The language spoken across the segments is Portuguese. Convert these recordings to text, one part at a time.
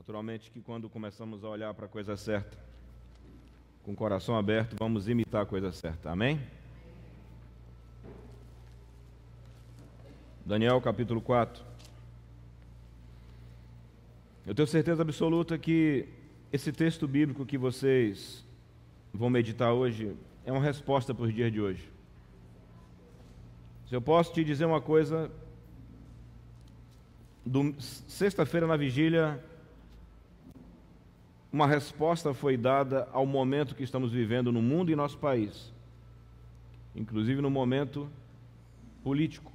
Naturalmente que quando começamos a olhar para a coisa certa, com o coração aberto, vamos imitar a coisa certa. Amém? Daniel capítulo 4. Eu tenho certeza absoluta que esse texto bíblico que vocês vão meditar hoje é uma resposta para os dias de hoje. Se eu posso te dizer uma coisa, sexta-feira na vigília, uma resposta foi dada ao momento que estamos vivendo no mundo e nosso país, inclusive no momento político,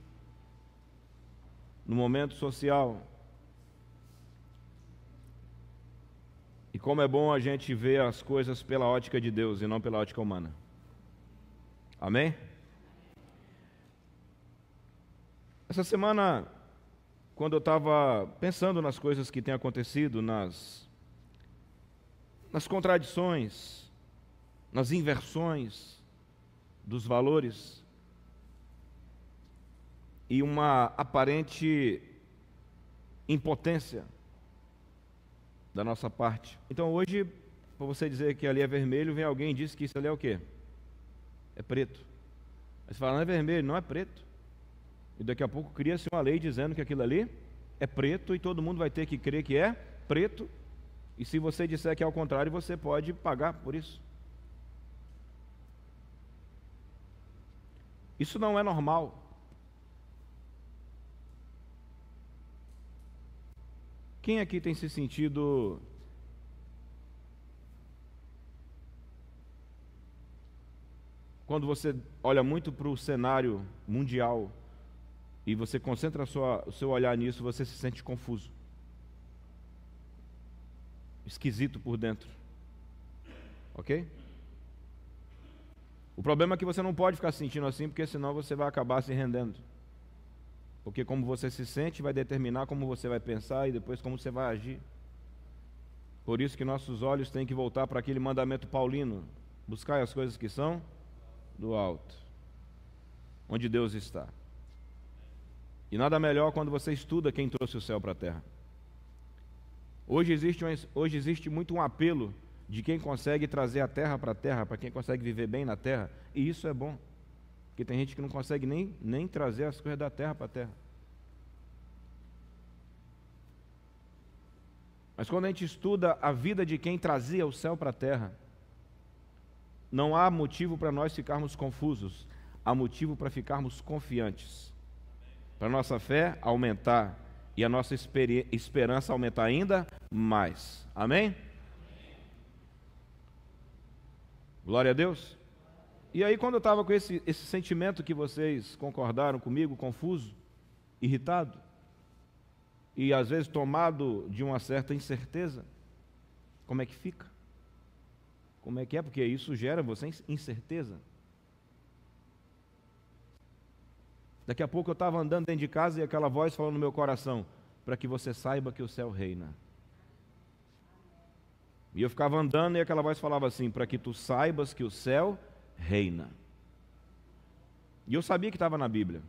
no momento social. E como é bom a gente ver as coisas pela ótica de Deus e não pela ótica humana. Amém? Essa semana, quando eu estava pensando nas coisas que têm acontecido, nas contradições, nas inversões dos valores e uma aparente impotência da nossa parte. Então hoje, para você dizer que ali é vermelho, vem alguém e diz que isso ali é o quê? É preto. Aí você fala, não é vermelho, não é preto. E daqui a pouco cria-se uma lei dizendo que aquilo ali é preto e todo mundo vai ter que crer que é preto. E se você disser que é ao contrário, você pode pagar por isso. Isso não é normal. Quem aqui tem se sentido quando você olha muito para o cenário mundial e você concentra o seu olhar nisso, você se sente confuso, esquisito por dentro, ok? O problema é que você não pode ficar se sentindo assim, porque senão você vai acabar se rendendo. Porque como você se sente vai determinar como você vai pensar e depois como você vai agir. Por isso que nossos olhos têm que voltar para aquele mandamento paulino: buscai as coisas que são do alto, onde Deus está. E nada melhor quando você estuda quem trouxe o céu para a terra. Hoje existe muito um apelo de quem consegue trazer a terra para a terra, para quem consegue viver bem na terra, e isso é bom. Porque tem gente que não consegue nem trazer as coisas da terra para a terra. Mas quando a gente estuda a vida de quem trazia o céu para a terra, não há motivo para nós ficarmos confusos, há motivo para ficarmos confiantes, para a nossa fé aumentar e a nossa esperança aumentar ainda mais. Amém? Glória a Deus. E aí quando eu estava com esse sentimento que vocês concordaram comigo, confuso, irritado, e às vezes tomado de uma certa incerteza, como é que fica? Como é que é? Porque isso gera você incerteza. Daqui a pouco eu estava andando dentro de casa e aquela voz falou no meu coração: para que você saiba que o céu reina. E eu ficava andando e aquela voz falava assim: para que tu saibas que o céu reina. E eu sabia que estava na Bíblia.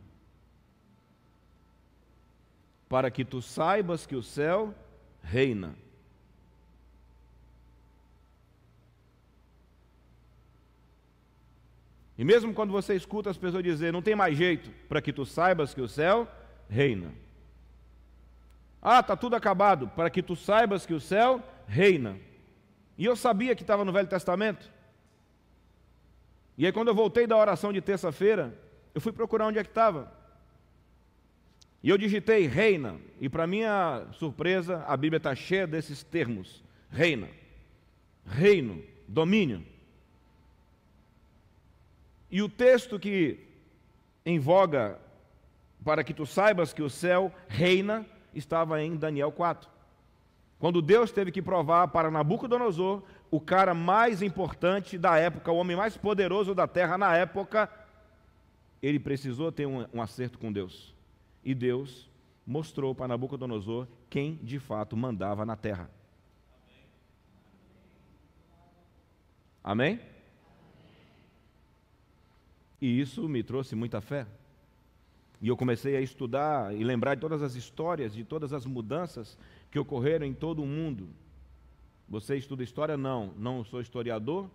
Para que tu saibas que o céu reina. E mesmo quando você escuta as pessoas dizer, não tem mais jeito, para que tu saibas que o céu reina. Ah, está tudo acabado, para que tu saibas que o céu reina. E eu sabia que estava no Velho Testamento. E aí quando eu voltei da oração de terça-feira, eu fui procurar onde é que estava. E eu digitei reina, e para minha surpresa, a Bíblia está cheia desses termos: reina, reino, domínio. E o texto que em voga, para que tu saibas que o céu reina, estava em Daniel 4. Quando Deus teve que provar para Nabucodonosor, o cara mais importante da época, o homem mais poderoso da terra na época, ele precisou ter um acerto com Deus. E Deus mostrou para Nabucodonosor quem de fato mandava na terra. Amém? E isso me trouxe muita fé. E eu comecei a estudar e lembrar de todas as histórias, de todas as mudanças que ocorreram em todo o mundo. Você estuda história? Não, não sou historiador,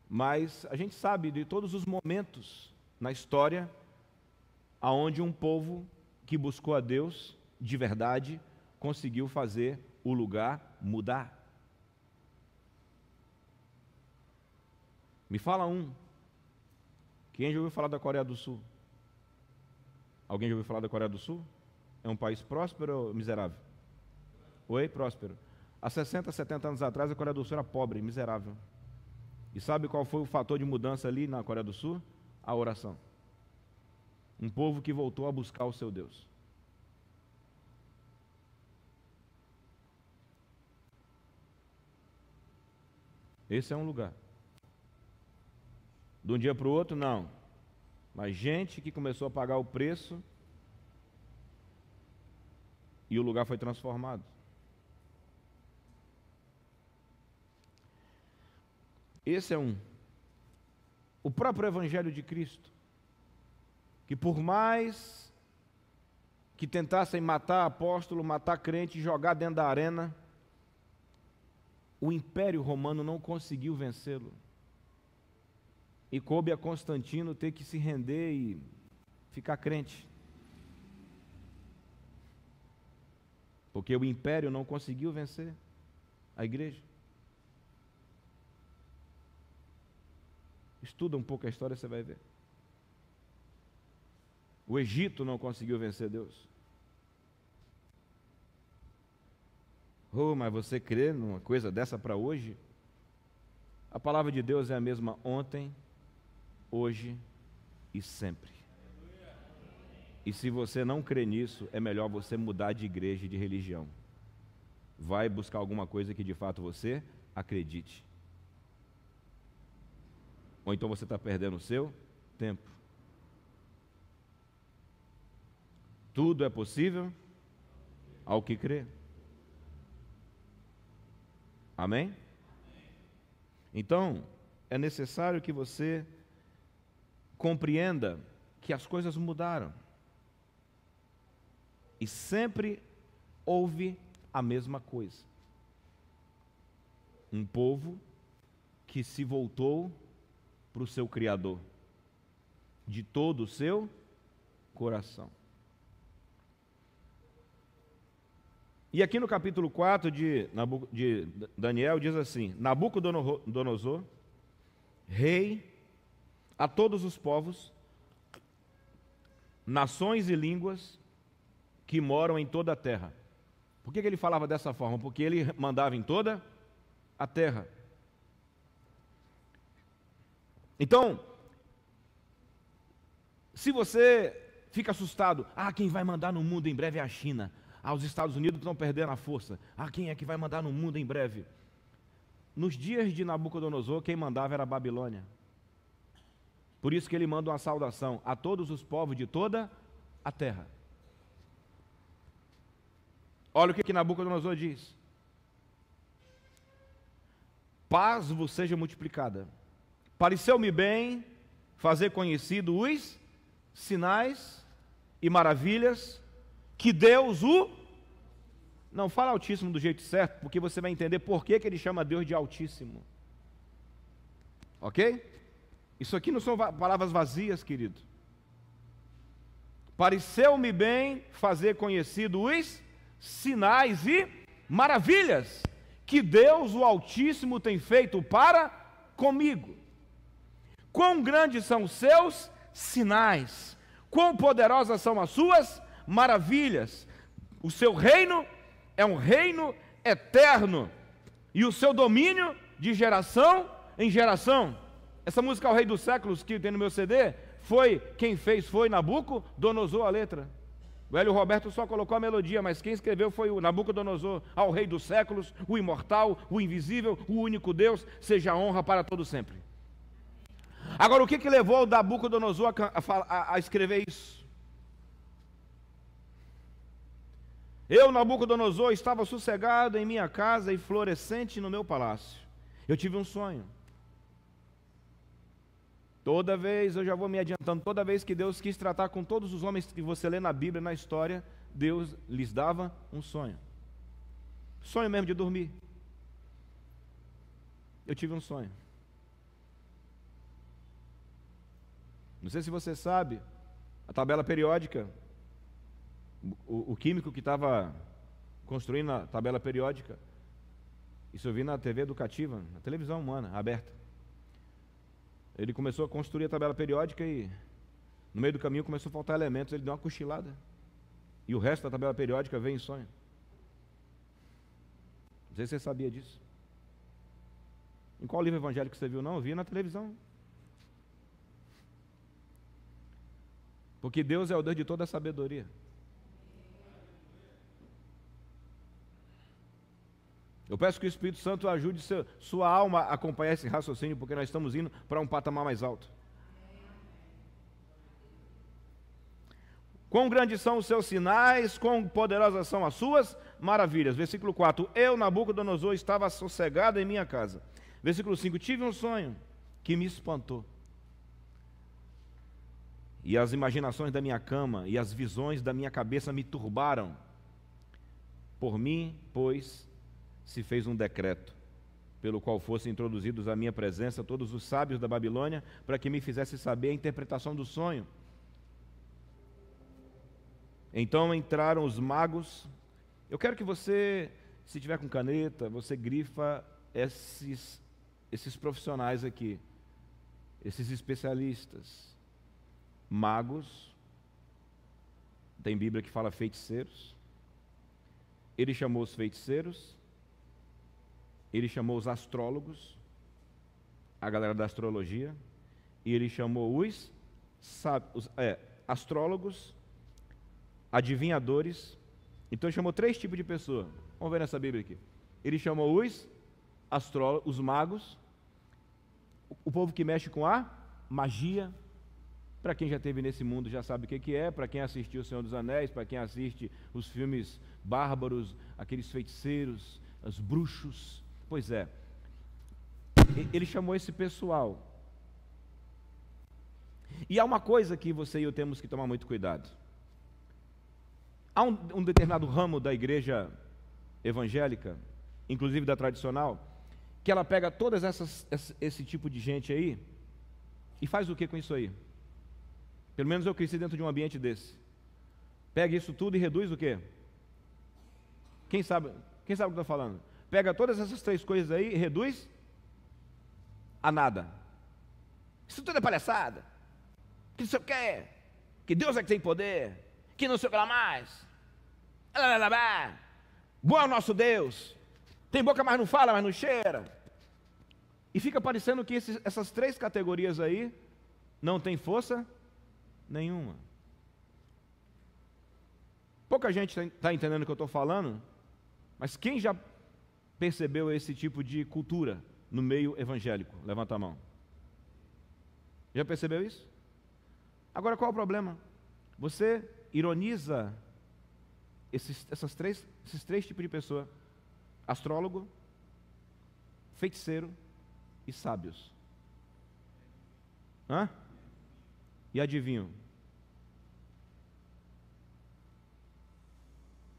mas a gente sabe de todos os momentos na história aonde um povo que buscou a Deus de verdade conseguiu fazer o lugar mudar. Me fala um. Quem já ouviu falar da Coreia do Sul? Alguém já ouviu falar da Coreia do Sul? É um país próspero ou miserável? Oi, próspero. Há 60, 70 anos atrás, a Coreia do Sul era pobre, miserável. E sabe qual foi o fator de mudança ali na Coreia do Sul? A oração. Um povo que voltou a buscar o seu Deus. Esse é um lugar. De um dia para o outro, não. Mas gente que começou a pagar o preço e o lugar foi transformado. Esse é um. O próprio Evangelho de Cristo, que por mais que tentassem matar apóstolo, matar crente, jogar dentro da arena, o Império Romano não conseguiu vencê-lo. E coube a Constantino ter que se render e ficar crente. Porque o Império não conseguiu vencer a igreja. Estuda um pouco a história, você vai ver. O Egito não conseguiu vencer Deus. Oh, mas você crê numa coisa dessa para hoje? A palavra de Deus é a mesma ontem, hoje e sempre. E se você não crê nisso, é melhor você mudar de igreja e de religião. Vai buscar alguma coisa que de fato você acredite. Ou então você está perdendo o seu tempo. Tudo é possível ao que crê. Amém? Então, é necessário que você compreenda que as coisas mudaram. E sempre houve a mesma coisa. Um povo que se voltou para o seu Criador, de todo o seu coração. E aqui no capítulo 4 de Daniel diz assim: Nabucodonosor, rei a todos os povos, nações e línguas que moram em toda a terra. Por que ele falava dessa forma? Porque ele mandava em toda a terra. Então, se você fica assustado, quem vai mandar no mundo em breve é a China. Os Estados Unidos estão perdendo a força. Quem é que vai mandar no mundo em breve? Nos dias de Nabucodonosor, quem mandava era a Babilônia. Por isso que ele manda uma saudação a todos os povos de toda a terra. Olha o que Nabucodonosor diz: paz vos seja multiplicada. Pareceu-me bem fazer conhecido os sinais e maravilhas que Deus Não fala Altíssimo do jeito certo, porque você vai entender por que ele chama Deus de Altíssimo. Ok? Isso aqui não são palavras vazias, querido. Pareceu-me bem fazer conhecido os sinais e maravilhas que Deus, o Altíssimo, tem feito para comigo. Quão grandes são os seus sinais, quão poderosas são as suas maravilhas. O seu reino é um reino eterno, e o seu domínio de geração em geração. Essa música O Rei dos Séculos, que tem no meu CD, quem fez foi Nabucodonosor, a letra. O Hélio Roberto só colocou a melodia, mas quem escreveu foi o Nabucodonosor. Ao Rei dos Séculos, o imortal, o invisível, o único Deus, seja a honra para todo sempre. Agora, o que levou o Nabucodonosor a escrever isso? Eu, Nabucodonosor, estava sossegado em minha casa e florescente no meu palácio. Eu tive um sonho. Toda vez, eu já vou me adiantando, toda vez que Deus quis tratar com todos os homens que você lê na Bíblia, na história, Deus lhes dava um sonho. Sonho mesmo de dormir. Eu tive um sonho. Não sei se você sabe, a tabela periódica, o químico que estava construindo a tabela periódica, isso eu vi na TV educativa, na televisão humana, aberta. Ele começou a construir a tabela periódica e no meio do caminho começou a faltar elementos, ele deu uma cochilada. E o resto da tabela periódica veio em sonho. Não sei se você sabia disso. Em qual livro evangélico você viu? Não, eu vi na televisão. Porque Deus é o Deus de toda a sabedoria. Eu peço que o Espírito Santo ajude sua alma a acompanhar esse raciocínio, porque nós estamos indo para um patamar mais alto. Quão grandes são os seus sinais, quão poderosas são as suas maravilhas. Versículo 4, eu, Nabucodonosor, estava sossegado em minha casa. Versículo 5, tive um sonho que me espantou. E as imaginações da minha cama e as visões da minha cabeça me turbaram. Por mim, pois, se fez um decreto, pelo qual fossem introduzidos à minha presença todos os sábios da Babilônia, para que me fizesse saber a interpretação do sonho. Então entraram os magos. Eu quero que você, se tiver com caneta, você grifa esses profissionais aqui, esses especialistas. Magos, tem Bíblia que fala feiticeiros. Ele chamou os feiticeiros, ele chamou os astrólogos, a galera da astrologia, e ele chamou os astrólogos, adivinhadores. Então ele chamou 3 tipos de pessoa. Vamos ver nessa Bíblia aqui. Ele chamou os astrólogos, os magos, o povo que mexe com a magia. Para quem já esteve nesse mundo já sabe o que é, para quem assistiu O Senhor dos Anéis, para quem assiste os filmes bárbaros, aqueles feiticeiros, os bruxos. Pois é, ele chamou esse pessoal. E há uma coisa que você e eu temos que tomar muito cuidado. Há um determinado ramo da igreja evangélica, inclusive da tradicional, que ela pega todas esse tipo de gente aí e faz o que com isso aí? Pelo menos eu cresci dentro de um ambiente desse. Pega isso tudo e reduz o quê? Quem sabe o que eu estou falando? Pega todas essas 3 coisas aí e reduz a nada. Isso tudo é palhaçada. Que não sei o que. Que Deus é que tem poder. Que não sei o que lá mais. Bom é o nosso Deus. Tem boca, mas não fala, mas não cheira. E fica parecendo que essas 3 categorias aí não tem força nenhuma. Pouca gente está entendendo o que eu estou falando, mas quem já percebeu esse tipo de cultura no meio evangélico? Levanta a mão. Já percebeu isso? Agora qual é o problema? Você ironiza esses 3 tipos de pessoa: astrólogo, feiticeiro e sábios. E adivinho?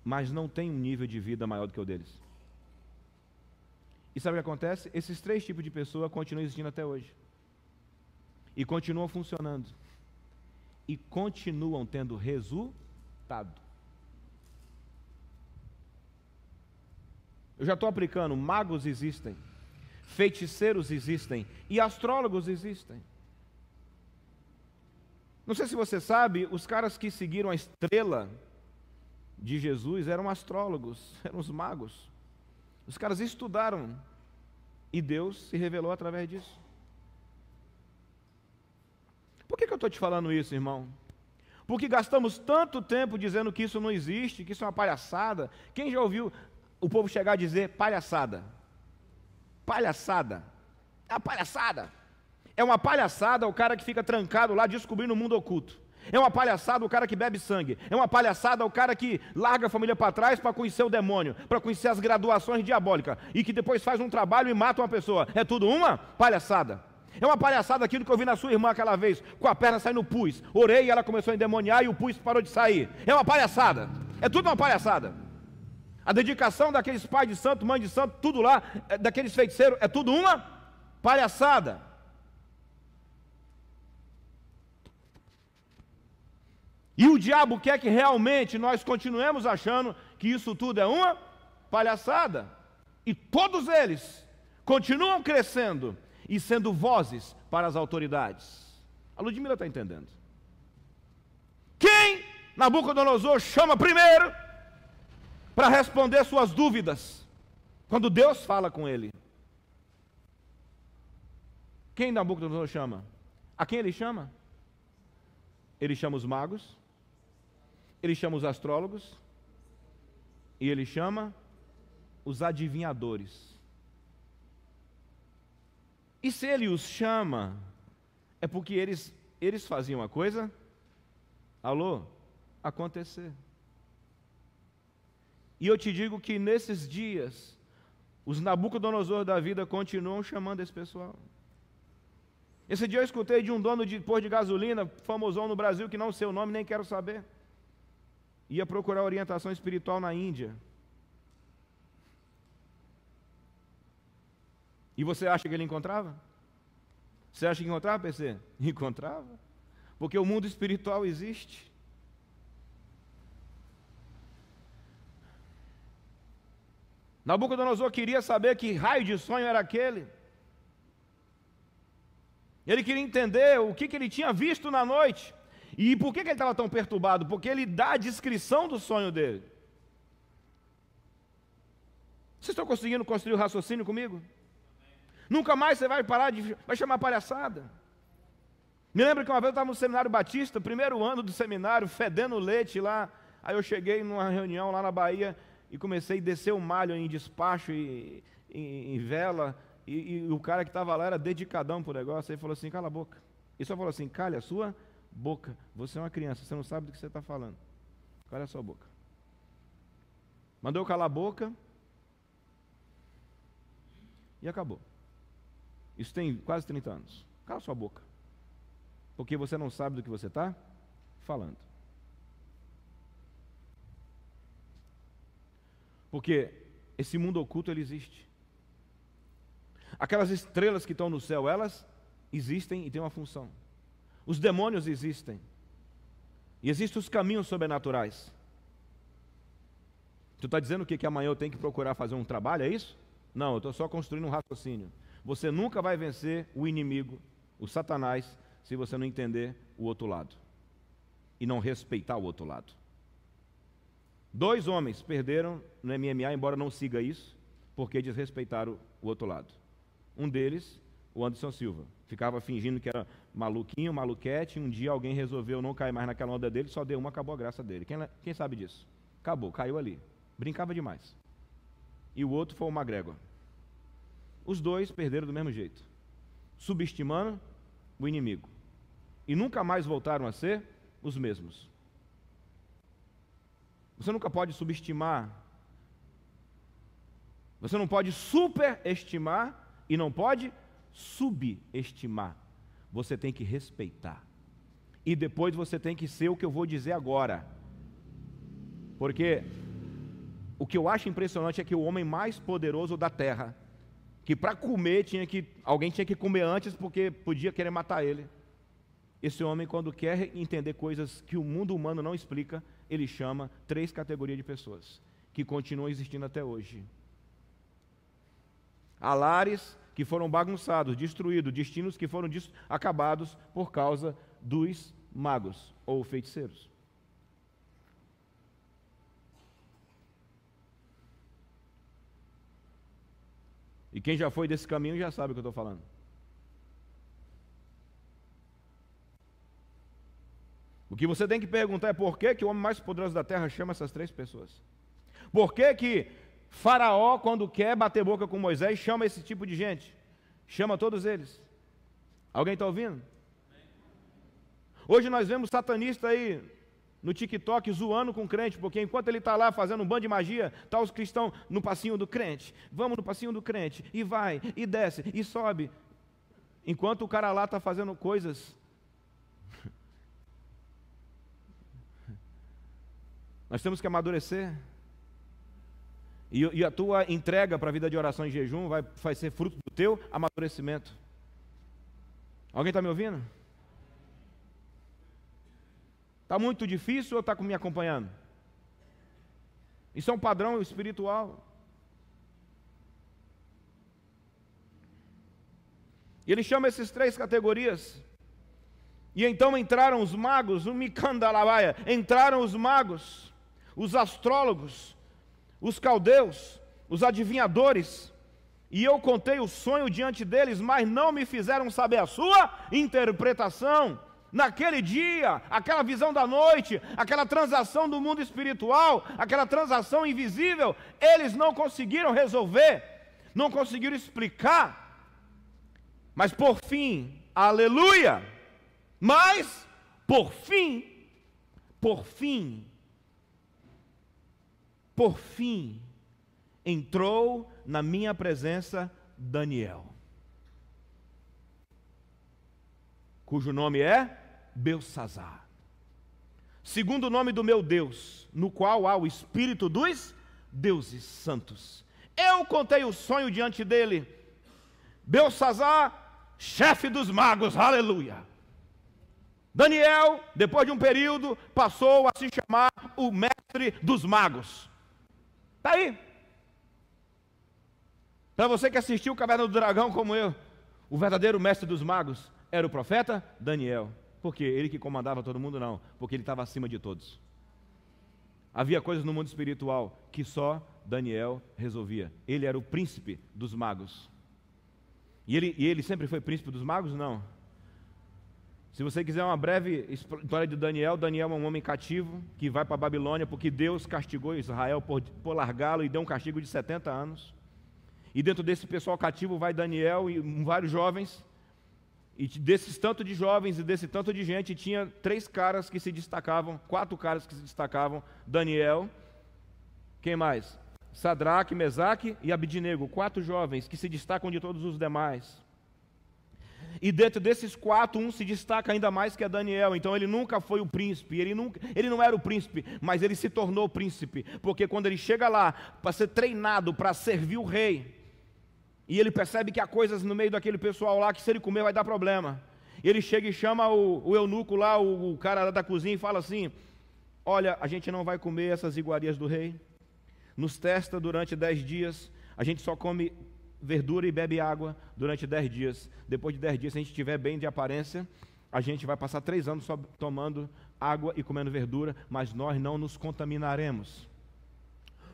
Mas não tem um nível de vida maior do que o deles. E sabe o que acontece? Esses 3 tipos de pessoa continuam existindo até hoje. E continuam funcionando. E continuam tendo resultado. Eu já estou aplicando, magos existem, feiticeiros existem e astrólogos existem. Não sei se você sabe, os caras que seguiram a estrela de Jesus eram astrólogos, eram os magos. Os caras estudaram e Deus se revelou através disso. Por que eu estou te falando isso, irmão? Porque gastamos tanto tempo dizendo que isso não existe, que isso é uma palhaçada. Quem já ouviu o povo chegar a dizer palhaçada? Palhaçada. É uma palhaçada. É uma palhaçada o cara que fica trancado lá descobrindo o mundo oculto. É uma palhaçada o cara que bebe sangue. É uma palhaçada o cara que larga a família para trás para conhecer o demônio, para conhecer as graduações diabólicas e que depois faz um trabalho e mata uma pessoa. É tudo uma palhaçada. É uma palhaçada aquilo que eu vi na sua irmã aquela vez, com a perna saindo pus. Orei e ela começou a endemoniar e o pus parou de sair. É uma palhaçada. É tudo uma palhaçada. A dedicação daqueles pais de santo, mãe de santo, tudo lá, daqueles feiticeiros, é tudo uma palhaçada. E o diabo quer que realmente nós continuemos achando que isso tudo é uma palhaçada. E todos eles continuam crescendo e sendo vozes para as autoridades. A Ludmila está entendendo. Quem Nabucodonosor chama primeiro para responder suas dúvidas quando Deus fala com ele? Quem Nabucodonosor chama? A quem ele chama? Ele chama os magos, ele chama os astrólogos e ele chama os adivinhadores. E se ele os chama, é porque eles faziam a coisa, acontecer. E eu te digo que nesses dias, os Nabucodonosor da vida continuam chamando esse pessoal. Esse dia eu escutei de um dono de posto de gasolina, famosão no Brasil, que não sei o nome, nem quero saber. Ia procurar orientação espiritual na Índia. E você acha que ele encontrava? Você acha que encontrava, PC? Encontrava. Porque o mundo espiritual existe. Nabucodonosor queria saber que raio de sonho era aquele. Ele queria entender o que ele tinha visto na noite. E por que ele estava tão perturbado? Porque ele dá a descrição do sonho dele. Vocês estão conseguindo construir o raciocínio comigo? Nunca mais você vai parar vai chamar palhaçada. Me lembro que uma vez eu estava no seminário batista, primeiro ano do seminário, fedendo leite lá. Aí eu cheguei numa reunião lá na Bahia e comecei a descer o malho em despacho e em vela. E o cara que estava lá era dedicadão pro negócio. Ele falou assim: cala a boca. Ele só falou assim: cale a sua boca. Você é uma criança, você não sabe do que você está falando. Cale a sua boca. Mandou eu calar a boca e acabou. Isso tem quase 30 anos. Cala sua boca. Porque você não sabe do que você está falando. Porque esse mundo oculto, ele existe. Aquelas estrelas que estão no céu, elas existem e têm uma função. Os demônios existem. E existem os caminhos sobrenaturais. Tu está dizendo que amanhã eu tenho que procurar fazer um trabalho, é isso? Não, eu estou só construindo um raciocínio. Você nunca vai vencer o inimigo, o Satanás, se você não entender o outro lado. E não respeitar o outro lado. 2 homens perderam no MMA, embora não siga isso, porque desrespeitaram o outro lado. Um deles, o Anderson Silva, ficava fingindo que era maluquinho, maluquete, e um dia alguém resolveu não cair mais naquela onda dele, só deu uma, acabou a graça dele. Quem sabe disso? Acabou, caiu ali. Brincava demais. E o outro foi o McGregor. Os 2 perderam do mesmo jeito, subestimando o inimigo. E nunca mais voltaram a ser os mesmos. Você nunca pode subestimar. Você não pode superestimar e não pode subestimar. Você tem que respeitar. E depois você tem que ser o que eu vou dizer agora. Porque o que eu acho impressionante é que o homem mais poderoso da terra, que para comer alguém tinha que comer antes porque podia querer matar ele. Esse homem, quando quer entender coisas que o mundo humano não explica, ele chama 3 categorias de pessoas que continuam existindo até hoje. Há lares que foram bagunçados, destruídos, destinos que foram acabados por causa dos magos ou feiticeiros. E quem já foi desse caminho já sabe o que eu estou falando. O que você tem que perguntar é por que o homem mais poderoso da terra chama essas 3 pessoas. Por que Faraó, quando quer bater boca com Moisés, chama esse tipo de gente? Chama todos eles. Alguém está ouvindo? Hoje nós vemos satanista aí no TikTok zoando com o crente, porque enquanto ele está lá fazendo um bando de magia, está os cristãos no passinho do crente. Vamos no passinho do crente, e vai, e desce, e sobe. Enquanto o cara lá está fazendo coisas, nós temos que amadurecer. E a tua entrega para a vida de oração e jejum vai ser fruto do teu amadurecimento. Alguém está me ouvindo? Está muito difícil ou está me acompanhando? Isso é um padrão espiritual. E ele chama essas 3 categorias. E então entraram os magos, o Micandalabaia, entraram os magos, os astrólogos, os caldeus, os adivinhadores, e eu contei o sonho diante deles, mas não me fizeram saber a sua interpretação. Naquele dia, aquela visão da noite, aquela transação do mundo espiritual, aquela transação invisível, eles não conseguiram resolver, não conseguiram explicar, mas por fim, aleluia, mas por fim, entrou na minha presença Daniel, cujo nome é Beltsazar, segundo o nome do meu Deus, no qual há o Espírito dos deuses santos. Eu contei o sonho diante dele. Beltsazar, chefe dos magos, aleluia. Daniel, depois de um período, passou a se chamar o mestre dos magos. Está aí. Para você que assistiu Caverna do Dragão como eu, o verdadeiro mestre dos magos era o profeta Daniel. Por quê? Ele que comandava todo mundo? Não, porque ele estava acima de todos. Havia coisas no mundo espiritual que só Daniel resolvia. Ele era o príncipe dos magos. E ele sempre foi príncipe dos magos? Não. Se você quiser uma breve história de Daniel, Daniel é um homem cativo que vai para a Babilônia porque Deus castigou Israel por largá-lo e deu um castigo de 70 anos. E dentro desse pessoal cativo vai Daniel e vários jovens. E desses tanto de jovens e desse tanto de gente, tinha 3 caras que se destacavam, 4 caras que se destacavam: Daniel, quem mais? Sadraque, Mesaque e Abidnego, 4 jovens que se destacam de todos os demais. E dentro desses 4, um se destaca ainda mais que é Daniel. Então ele nunca foi o príncipe, ele não era o príncipe, mas ele se tornou príncipe, porque quando ele chega lá para ser treinado, para servir o rei, e ele percebe que há coisas no meio daquele pessoal lá que se ele comer vai dar problema. Ele chega e chama o eunuco lá, o cara da cozinha, e fala assim: olha, a gente não vai comer essas iguarias do rei, nos testa durante 10 dias, a gente só come verdura e bebe água durante 10 dias. Depois de 10 dias, se a gente estiver bem de aparência, a gente vai passar 3 anos só tomando água e comendo verdura, mas nós não nos contaminaremos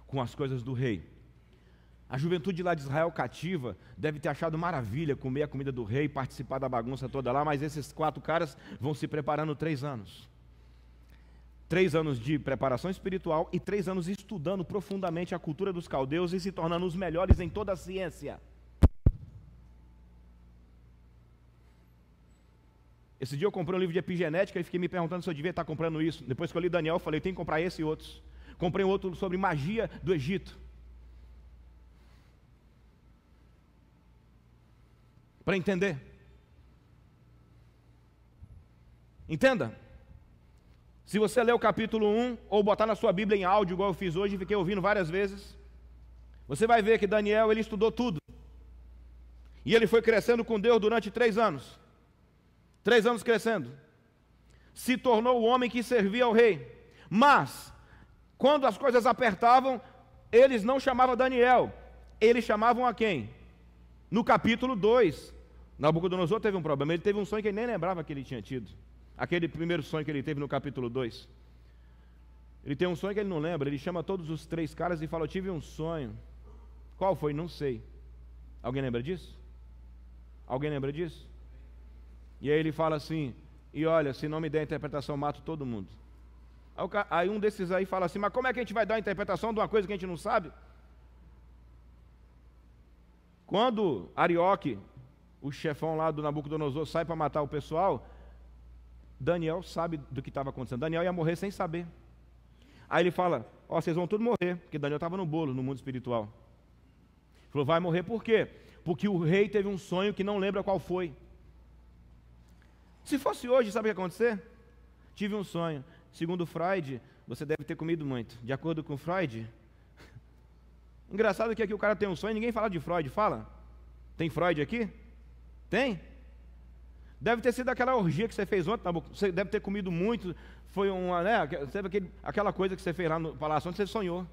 com as coisas do rei. A juventude lá de Israel cativa deve ter achado maravilha comer a comida do rei, participar da bagunça toda lá, mas esses 4 caras vão se preparando 3 anos. 3 anos de preparação espiritual e 3 anos estudando profundamente a cultura dos caldeus e se tornando os melhores em toda a ciência. Esse dia eu comprei um livro de epigenética e fiquei me perguntando se eu devia estar comprando isso. Depois que eu li Daniel, eu falei: tem que comprar esse e outros. Comprei um outro sobre magia do Egito, para entender. Entenda. Se você ler o capítulo 1, ou botar na sua Bíblia em áudio, igual eu fiz hoje, e fiquei ouvindo várias vezes, você vai ver que Daniel, ele estudou tudo. E ele foi crescendo com Deus durante 3 anos. 3 anos crescendo. Se tornou o homem que servia ao rei. Mas, quando as coisas apertavam, eles não chamavam Daniel. Eles chamavam a quem? No capítulo 2, Nabucodonosor teve um problema. Ele teve um sonho que ele nem lembrava que ele tinha tido. Aquele primeiro sonho que ele teve no capítulo 2. Ele tem um sonho que ele não lembra. Ele chama todos os 3 caras e fala: eu tive um sonho. Qual foi? Não sei. Alguém lembra disso? Alguém lembra disso? E aí ele fala assim: e olha, se não me der a interpretação, eu mato todo mundo. Aí um desses aí fala assim: mas como é que a gente vai dar a interpretação de uma coisa que a gente não sabe? Quando Arioque, o chefão lá do Nabucodonosor, sai para matar o pessoal, Daniel sabe do que estava acontecendo. Daniel ia morrer sem saber. Aí ele fala: ó, vocês vão todos morrer, porque Daniel estava no bolo, no mundo espiritual. Ele falou: vai morrer por quê? Porque o rei teve um sonho que não lembra qual foi. Se fosse hoje, sabe o que ia acontecer? Tive um sonho. Segundo Freud, você deve ter comido muito. De acordo com Freud, engraçado que aqui o cara tem um sonho e ninguém fala de Freud, fala? Tem Freud aqui? Tem? Deve ter sido aquela orgia que você fez ontem, você deve ter comido muito, foi uma, né, aquela coisa que você fez lá no palácio, onde você sonhou.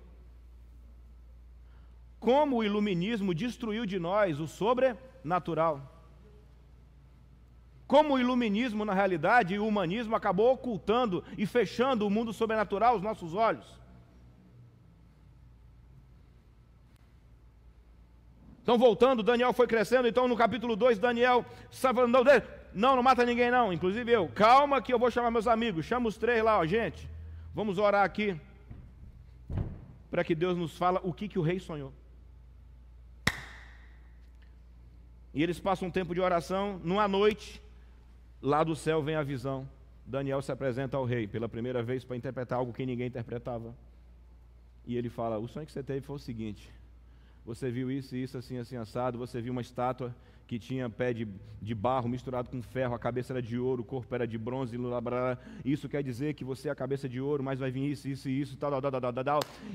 Como o iluminismo destruiu de nós o sobrenatural. Como o iluminismo, na realidade, e o humanismo acabou ocultando e fechando o mundo sobrenatural aos nossos olhos. Então, voltando, Daniel foi crescendo. Então, no capítulo 2, Daniel está falando, não mata ninguém não, inclusive eu. Calma que eu vou chamar meus amigos. Chama os 3 lá, ó, gente. Vamos orar aqui, para que Deus nos fale o que o rei sonhou. E eles passam um tempo de oração. Numa noite, lá do céu vem a visão. Daniel se apresenta ao rei pela primeira vez para interpretar algo que ninguém interpretava. E ele fala, o sonho que você teve foi o seguinte: você viu isso, assim, assim, assado. Você viu uma estátua que tinha pé de barro misturado com ferro, a cabeça era de ouro, o corpo era de bronze, isso quer dizer que você é a cabeça de ouro, mas vai vir isso, tal.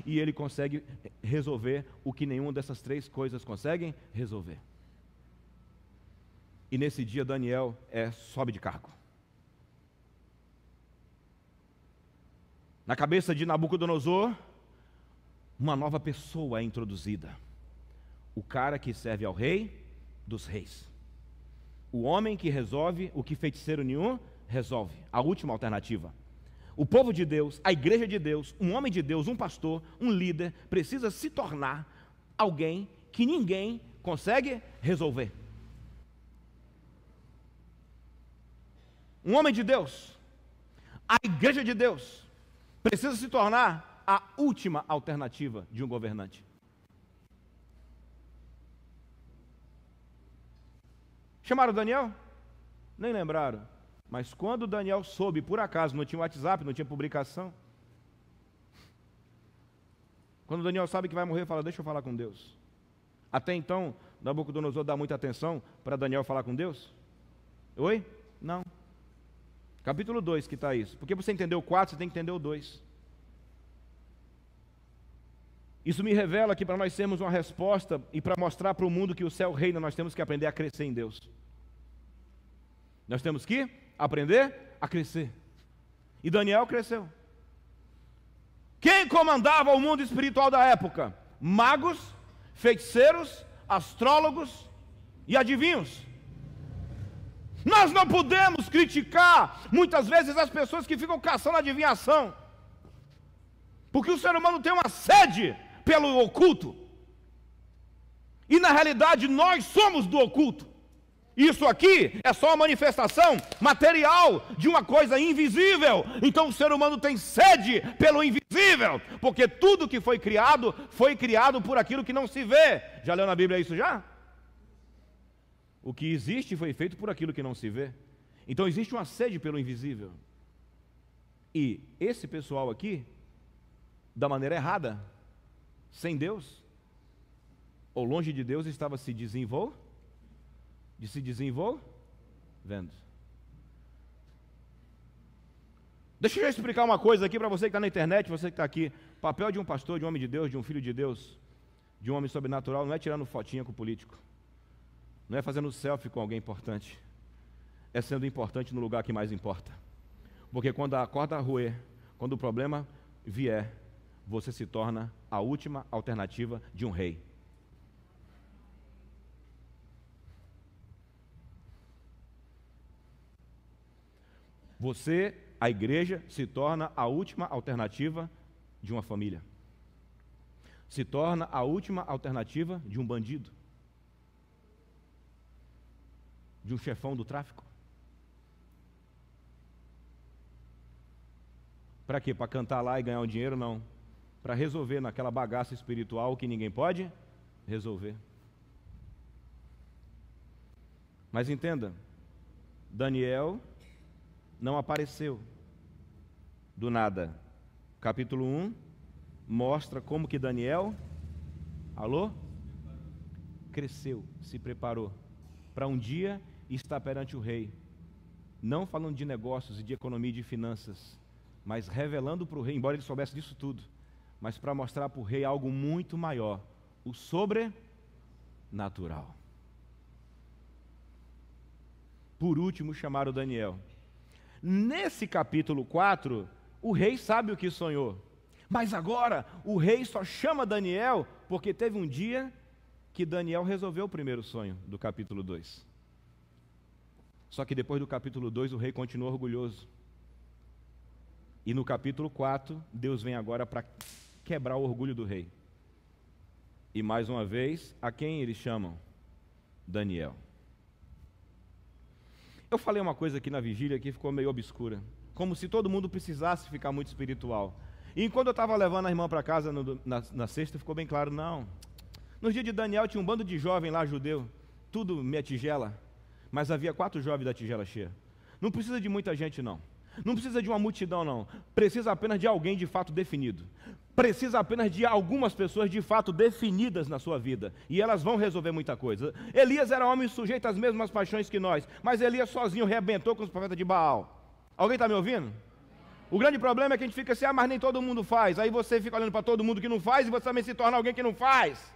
E ele consegue resolver o que nenhuma dessas 3 coisas conseguem resolver. E nesse dia Daniel sobe de cargo. Na cabeça de Nabucodonosor, uma nova pessoa é introduzida. O cara que serve ao rei dos reis. O homem que resolve o que feiticeiro nenhum resolve. A última alternativa. O povo de Deus, a igreja de Deus, um homem de Deus, um pastor, um líder, precisa se tornar alguém que ninguém consegue resolver. Um homem de Deus, a igreja de Deus, precisa se tornar a última alternativa de um governante. Chamaram Daniel? Nem lembraram. Mas quando Daniel soube, por acaso, não tinha WhatsApp, não tinha publicação. Quando Daniel sabe que vai morrer, fala, deixa eu falar com Deus. Até então, Nabucodonosor dá muita atenção para Daniel falar com Deus? Oi? Não. Capítulo 2 que está isso. Porque você entendeu o 4, você tem que entender o 2. Isso me revela que para nós termos uma resposta e para mostrar para o mundo que o céu reina, nós temos que aprender a crescer em Deus. Nós temos que aprender a crescer. E Daniel cresceu. Quem comandava o mundo espiritual da época? Magos, feiticeiros, astrólogos e adivinhos. Nós não podemos criticar muitas vezes as pessoas que ficam caçando adivinhação, porque o ser humano tem uma sede pelo oculto, e na realidade nós somos do oculto. Isso aqui é só uma manifestação material de uma coisa invisível. Então o ser humano tem sede pelo invisível, porque tudo que foi criado por aquilo que não se vê. Já leu na Bíblia isso já? O que existe foi feito por aquilo que não se vê. Então existe uma sede pelo invisível. E esse pessoal aqui, da maneira errada, sem Deus, ou longe de Deus, estava se desenvolvendo. Deixa eu explicar uma coisa aqui para você que está na internet, você que está aqui. O papel de um pastor, de um homem de Deus, de um filho de Deus, de um homem sobrenatural, não é tirando fotinha com o político. Não é fazendo selfie com alguém importante. É sendo importante no lugar que mais importa. Porque quando a corda roer, quando o problema vier, você se torna a última alternativa de um rei. Você, a igreja, se torna a última alternativa de uma família. Se torna a última alternativa de um bandido. De um chefão do tráfico. Para quê? Para cantar lá e ganhar um dinheiro? Não. Para resolver naquela bagaça espiritual que ninguém pode resolver. Mas entenda, Daniel não apareceu do nada. Capítulo 1 mostra como que Daniel, cresceu, se preparou para um dia estar perante o rei. não falando de negócios e de economia e de finanças, mas revelando para o rei, embora ele soubesse disso tudo, mas para mostrar para o rei algo muito maior, o sobrenatural. Por último, chamaram Daniel. Nesse capítulo 4, o rei sabe o que sonhou, mas agora o rei só chama Daniel porque teve um dia que Daniel resolveu o primeiro sonho do capítulo 2. Só que depois do capítulo 2 o rei continua orgulhoso. E no capítulo 4, Deus vem agora para quebrar o orgulho do rei. E mais uma vez, a quem eles chamam? Daniel. Eu falei uma coisa aqui na vigília que ficou meio obscura, como se todo mundo precisasse ficar muito espiritual. E enquanto eu estava levando a irmã para casa na sexta, ficou bem claro, não. No dia de Daniel tinha um bando de jovem lá, judeu, tudo meia tigela, mas havia 4 jovens da tigela cheia. Não precisa de muita gente, não. Não precisa de uma multidão, não. Precisa apenas de alguém de fato definido. Precisa apenas de algumas pessoas de fato definidas na sua vida. E elas vão resolver muita coisa. Elias era homem sujeito às mesmas paixões que nós, mas Elias sozinho rebentou com os profetas de Baal. Alguém está me ouvindo? O grande problema é que a gente fica assim, mas nem todo mundo faz. Aí você fica olhando para todo mundo que não faz e você também se torna alguém que não faz.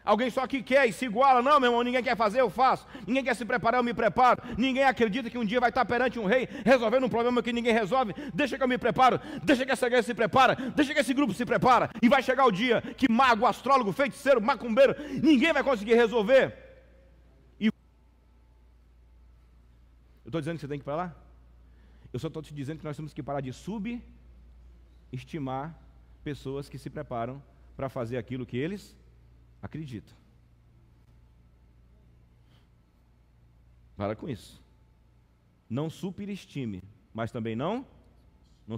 Alguém só que quer e se iguala. Não, meu irmão, ninguém quer fazer, eu faço. Ninguém quer se preparar, eu me preparo. Ninguém acredita que um dia vai estar perante um rei, resolvendo um problema que ninguém resolve. Deixa que eu me preparo, deixa que essa igreja se prepara, deixa que esse grupo se prepara. E vai chegar o dia que mago, astrólogo, feiticeiro, macumbeiro, ninguém vai conseguir resolver. E eu estou dizendo que você tem que ir para lá? Eu só estou te dizendo que nós temos que parar de subestimar pessoas que se preparam para fazer aquilo que eles acredita. Para com isso. Não superestime, mas também não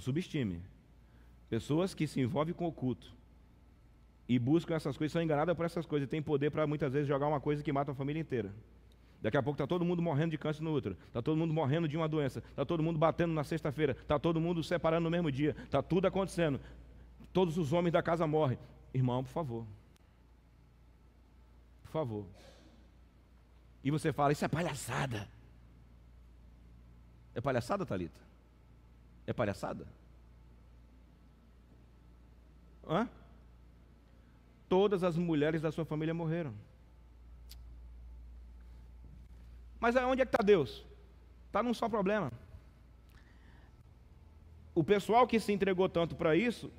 subestime. Pessoas que se envolvem com o oculto e buscam essas coisas, são enganadas por essas coisas e têm poder para muitas vezes jogar uma coisa que mata a família inteira. Daqui a pouco está todo mundo morrendo de câncer no útero, está todo mundo morrendo de uma doença, está todo mundo batendo na sexta-feira, está todo mundo separando no mesmo dia, está tudo acontecendo. Todos os homens da casa morrem. Irmão, por favor. Por favor. E você fala, isso é palhaçada. É palhaçada, Thalita? É palhaçada? Hã? Todas as mulheres da sua família morreram. Mas onde é que está Deus? Está num só problema. O pessoal que se entregou tanto para isso,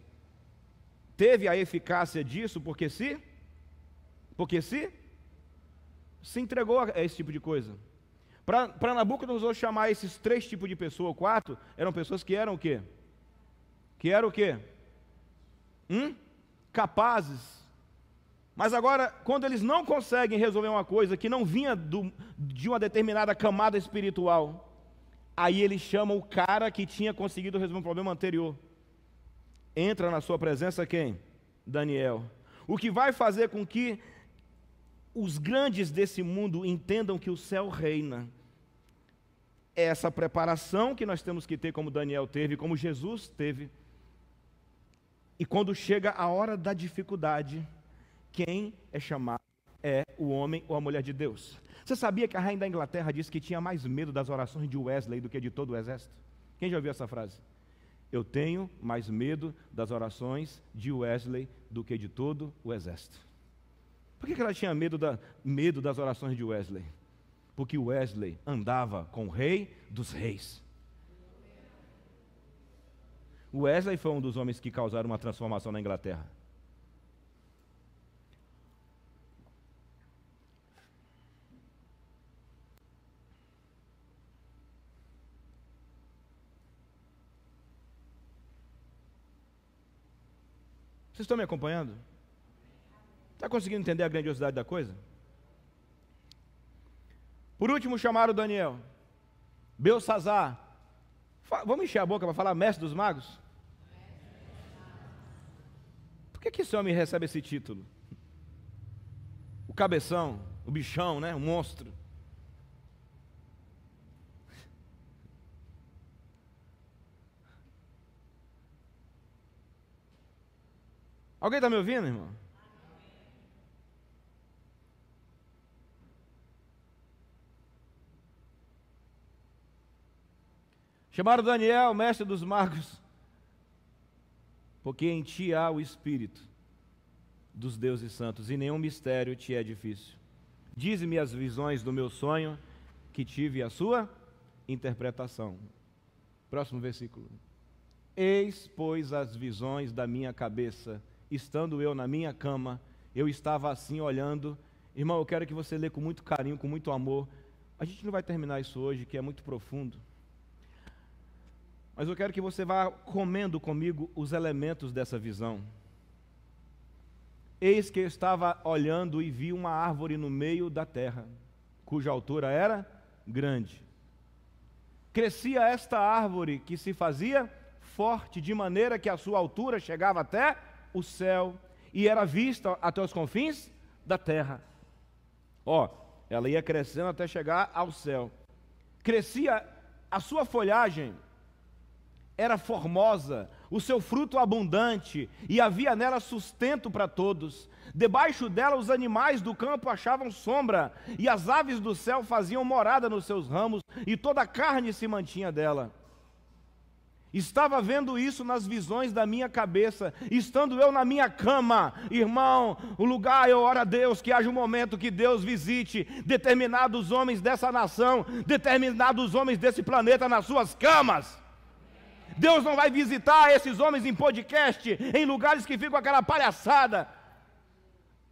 teve a eficácia disso porque se entregou a esse tipo de coisa. Para Nabucodonosor chamar esses 3 tipos de pessoa, ou 4, eram pessoas que eram o quê? Que eram o quê? Capazes. Mas agora, quando eles não conseguem resolver uma coisa que não vinha de uma determinada camada espiritual, aí eles chamam o cara que tinha conseguido resolver um problema anterior. Entra na sua presença quem? Daniel. O que vai fazer com que os grandes desse mundo entendam que o céu reina. É essa preparação que nós temos que ter, como Daniel teve, como Jesus teve. E quando chega a hora da dificuldade, quem é chamado é o homem ou a mulher de Deus. Você sabia que a rainha da Inglaterra disse que tinha mais medo das orações de Wesley do que de todo o exército? Quem já ouviu essa frase? Eu tenho mais medo das orações de Wesley do que de todo o exército. Por que ela tinha medo das orações de Wesley? Porque Wesley andava com o rei dos reis. Wesley foi um dos homens que causaram uma transformação na Inglaterra. Vocês estão me acompanhando? Está conseguindo entender a grandiosidade da coisa? Por último, chamaram Daniel. Belsassar. Vamos encher a boca para falar mestre dos magos? Por que esse homem recebe esse título? O cabeção, o bichão, né? O monstro. Alguém está me ouvindo, irmão? Chamaram Daniel, mestre dos magos, porque em ti há o Espírito dos deuses santos, e nenhum mistério te é difícil. Dize-me as visões do meu sonho, que tive a sua interpretação. Próximo versículo. Eis, pois, as visões da minha cabeça, estando eu na minha cama, eu estava assim olhando. Irmão, eu quero que você lê com muito carinho, com muito amor. A gente não vai terminar isso hoje, que é muito profundo. Mas eu quero que você vá comendo comigo os elementos dessa visão. Eis que eu estava olhando e vi uma árvore no meio da terra, cuja altura era grande. Crescia esta árvore que se fazia forte, de maneira que a sua altura chegava até o céu, e era vista até os confins da terra. Ela ia crescendo até chegar ao céu. Crescia, a sua folhagem era formosa, o seu fruto abundante, e havia nela sustento para todos. Debaixo dela os animais do campo achavam sombra, e as aves do céu faziam morada nos seus ramos, e toda a carne se mantinha dela. Estava vendo isso nas visões da minha cabeça, estando eu na minha cama. Irmão, o lugar, eu oro a Deus que haja um momento que Deus visite determinados homens dessa nação, determinados homens desse planeta nas suas camas. Deus não vai visitar esses homens em podcast, em lugares que ficam aquela palhaçada.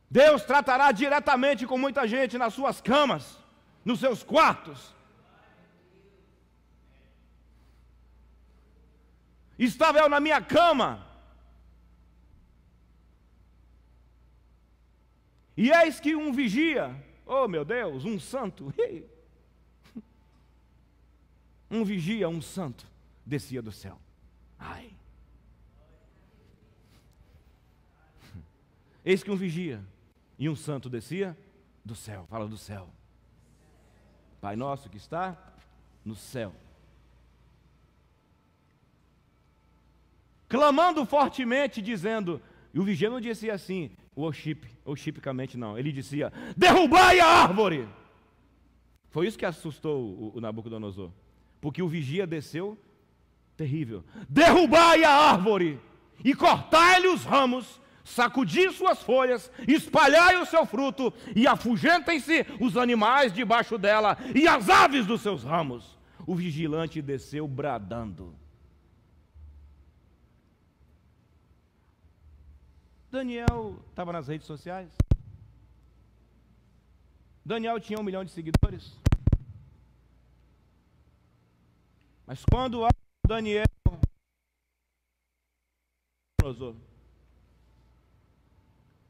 Deus tratará diretamente com muita gente nas suas camas, nos seus quartos. Estava eu na minha cama, e eis que um vigia, oh meu Deus, um santo, um vigia, um santo, descia do céu. Ai. Eis que um vigia e um santo descia do céu. Fala do céu. Pai nosso que está no céu, clamando fortemente, dizendo, e o vigia não dizia assim, worshipicamente não, ele dizia, derrubai a árvore. Foi isso que assustou o Nabucodonosor, porque o vigia desceu terrível. Derrubai a árvore e cortai-lhe os ramos, sacudi suas folhas, espalhai o seu fruto, e afugentem-se os animais debaixo dela, e as aves dos seus ramos. O vigilante desceu bradando. Daniel estava nas redes sociais. Daniel tinha 1 milhão de seguidores. Mas quando Daniel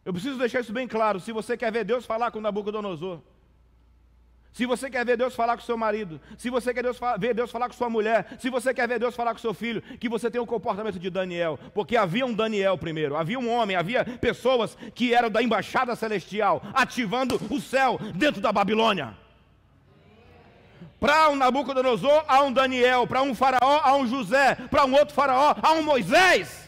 eu preciso deixar isso bem claro. Se você quer ver Deus falar com Nabucodonosor, se você quer ver Deus falar com seu marido, se você quer ver Deus falar com sua mulher, se você quer ver Deus falar com seu filho, que você tenha o comportamento de Daniel, porque havia um Daniel primeiro, havia um homem, havia pessoas que eram da embaixada celestial, ativando o céu dentro da Babilônia. Para um Nabucodonosor, há um Daniel, para um faraó, há um José, para um outro faraó, há um Moisés.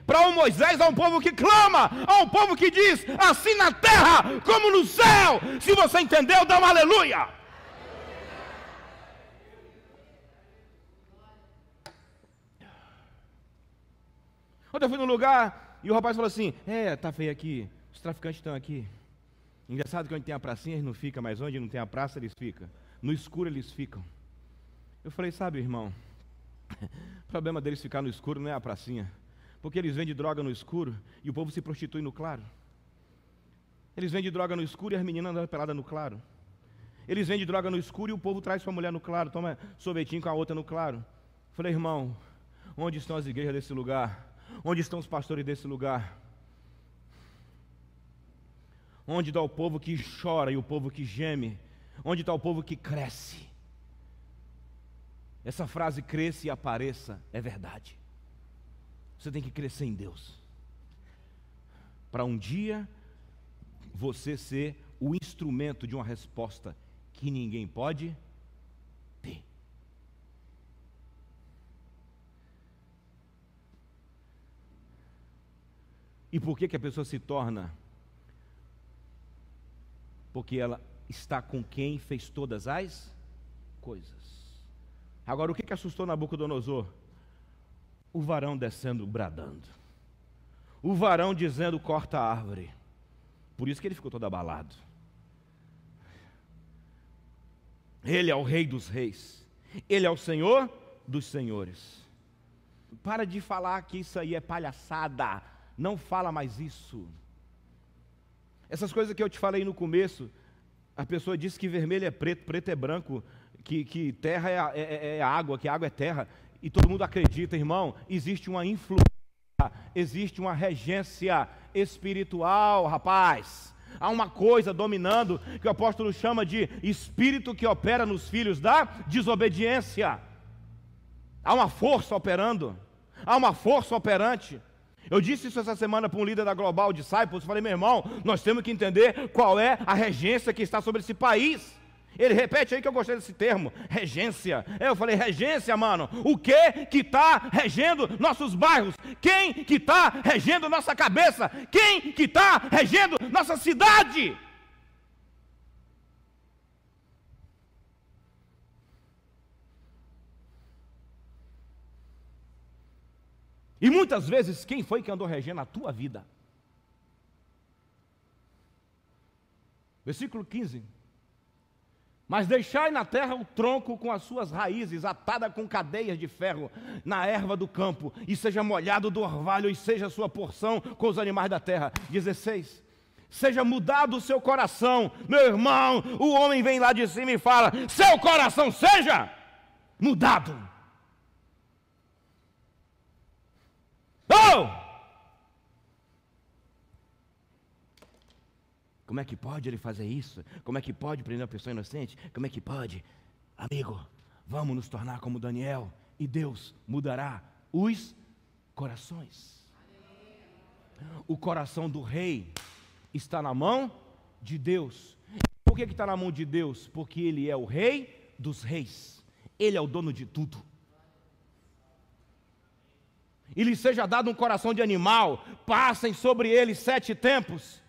Para um Moisés, há um povo que clama, há um povo que diz, assim na terra como no céu. Se você entendeu, dá um aleluia. Ontem eu fui num lugar e o rapaz falou assim, tá feio aqui, os traficantes estão aqui. Engraçado que onde tem a pracinha eles não ficam, mas onde não tem a praça eles ficam. No escuro eles ficam. Eu falei, sabe, irmão, o problema deles ficar no escuro não é a pracinha. Porque eles vendem droga no escuro e o povo se prostitui no claro. Eles vendem droga no escuro e as meninas andam peladas no claro. Eles vendem droga no escuro e o povo traz sua mulher no claro, toma sorvetinho com a outra no claro. Falei, irmão, onde estão as igrejas desse lugar? Onde estão os pastores desse lugar? Onde está o povo que chora e o povo que geme? Onde está o povo que cresce? Essa frase, cresça e apareça, é verdade. Você tem que crescer em Deus, para um dia você ser o instrumento de uma resposta que ninguém pode ter. E por que a pessoa se torna? Porque ela está com quem fez todas as coisas. Agora, o que assustou Nabucodonosor? O varão descendo bradando. O varão dizendo, corta a árvore. Por isso que ele ficou todo abalado. Ele é o Rei dos reis. Ele é o Senhor dos senhores. Para de falar que isso aí é palhaçada. Não fala mais isso. Essas coisas que eu te falei no começo, a pessoa diz que vermelho é preto, preto é branco, que terra é água, que água é terra, e todo mundo acredita, irmão. Existe uma influência, existe uma regência espiritual, rapaz. Há uma coisa dominando, que o apóstolo chama de espírito que opera nos filhos da desobediência. Há uma força operando, há uma força operante. Eu disse isso essa semana para um líder da Global Disciples. Falei, meu irmão, nós temos que entender qual é a regência que está sobre esse país. Ele repete aí que eu gostei desse termo, regência. Eu falei, regência, mano, o que está regendo nossos bairros? Quem que está regendo nossa cabeça? Quem que está regendo nossa cidade? E muitas vezes, quem foi que andou regendo a tua vida? Versículo 15. Mas deixai na terra o tronco com as suas raízes, atada com cadeias de ferro, na erva do campo, e seja molhado do orvalho, e seja a sua porção com os animais da terra. 16. Seja mudado o seu coração. Meu irmão, o homem vem lá de cima e fala, seu coração seja mudado. Oh! Como é que pode ele fazer isso? Como é que pode prender uma pessoa inocente? Como é que pode? Amigo, vamos nos tornar como Daniel, e Deus mudará os corações. O coração do rei está na mão de Deus. Por que está na mão de Deus? Porque Ele é o Rei dos reis. Ele é o dono de tudo. E lhe seja dado um coração de animal, passem sobre ele 7 tempos.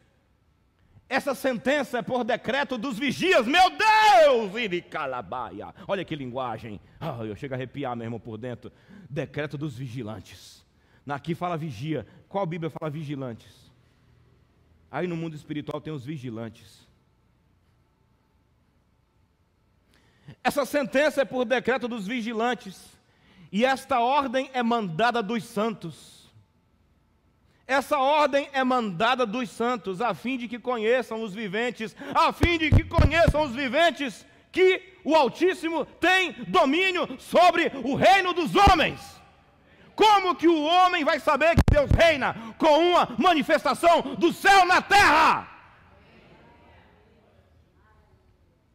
Essa sentença é por decreto dos vigias, meu Deus! Iricalabaia. Olha que linguagem. Eu chego a arrepiar mesmo por dentro. Decreto dos vigilantes. Aqui fala vigia. Qual Bíblia fala vigilantes? Aí no mundo espiritual tem os vigilantes. Essa sentença é por decreto dos vigilantes. E esta ordem é mandada dos santos. Essa ordem é mandada dos santos, a fim de que conheçam os viventes, que o Altíssimo tem domínio sobre o reino dos homens. Como que o homem vai saber que Deus reina? Com uma manifestação do céu na terra.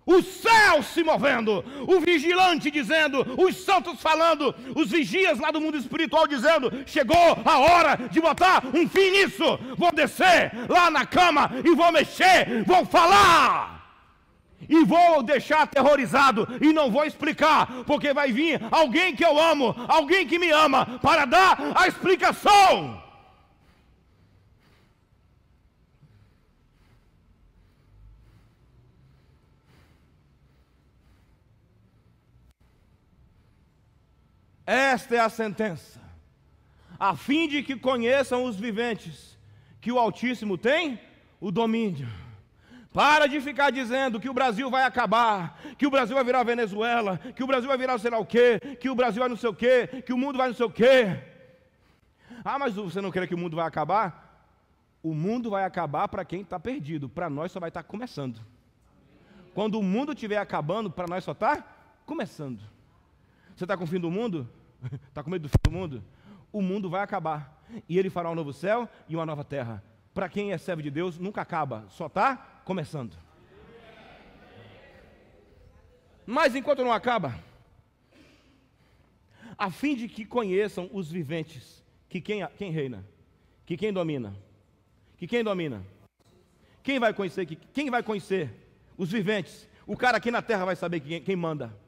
O céu se movendo, o vigilante dizendo, os santos falando, os vigias lá do mundo espiritual dizendo, chegou a hora de botar um fim nisso, vou descer lá na cama e vou mexer, vou falar, e vou deixar aterrorizado, e não vou explicar, porque vai vir alguém que eu amo, alguém que me ama, para dar a explicação. Esta é a sentença, a fim de que conheçam os viventes, que o Altíssimo tem o domínio. Para de ficar dizendo que o Brasil vai acabar, que o Brasil vai virar Venezuela, que o Brasil vai virar sei lá o quê, que o Brasil vai não sei o quê, que o mundo vai não sei o quê. Mas você não crê que o mundo vai acabar? O mundo vai acabar para quem está perdido, para nós só vai estar começando. Quando o mundo estiver acabando, para nós só está começando. Você está com o fim do mundo? Está com medo do fim do mundo? O mundo vai acabar. E Ele fará um novo céu e uma nova terra. Para quem é servo de Deus, nunca acaba. Só está começando. Mas enquanto não acaba, a fim de que conheçam os viventes, que quem reina? Que quem domina? Que quem domina? Quem vai conhecer? Quem vai conhecer? Os viventes. O cara aqui na terra vai saber quem manda.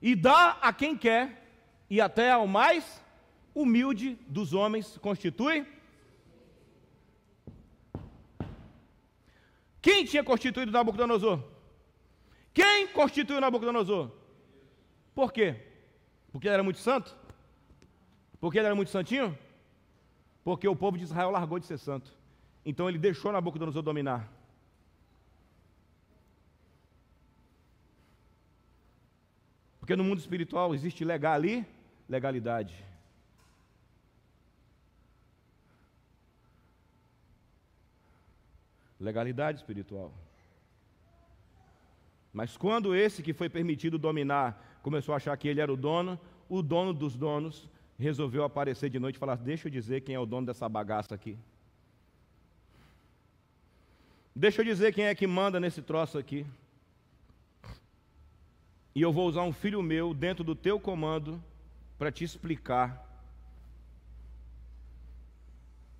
E dá a quem quer, e até ao mais humilde dos homens constitui. Quem tinha constituído Nabucodonosor? Quem constituiu Nabucodonosor? Por quê? Porque ele era muito santo? Porque ele era muito santinho? Porque o povo de Israel largou de ser santo. Então ele deixou Nabucodonosor dominar. Porque no mundo espiritual existe legalidade. Legalidade espiritual. Mas quando esse que foi permitido dominar começou a achar que ele era o dono dos donos resolveu aparecer de noite e falar: deixa eu dizer quem é o dono dessa bagaça aqui. Deixa eu dizer quem é que manda nesse troço aqui. E eu vou usar um filho meu dentro do teu comando para te explicar.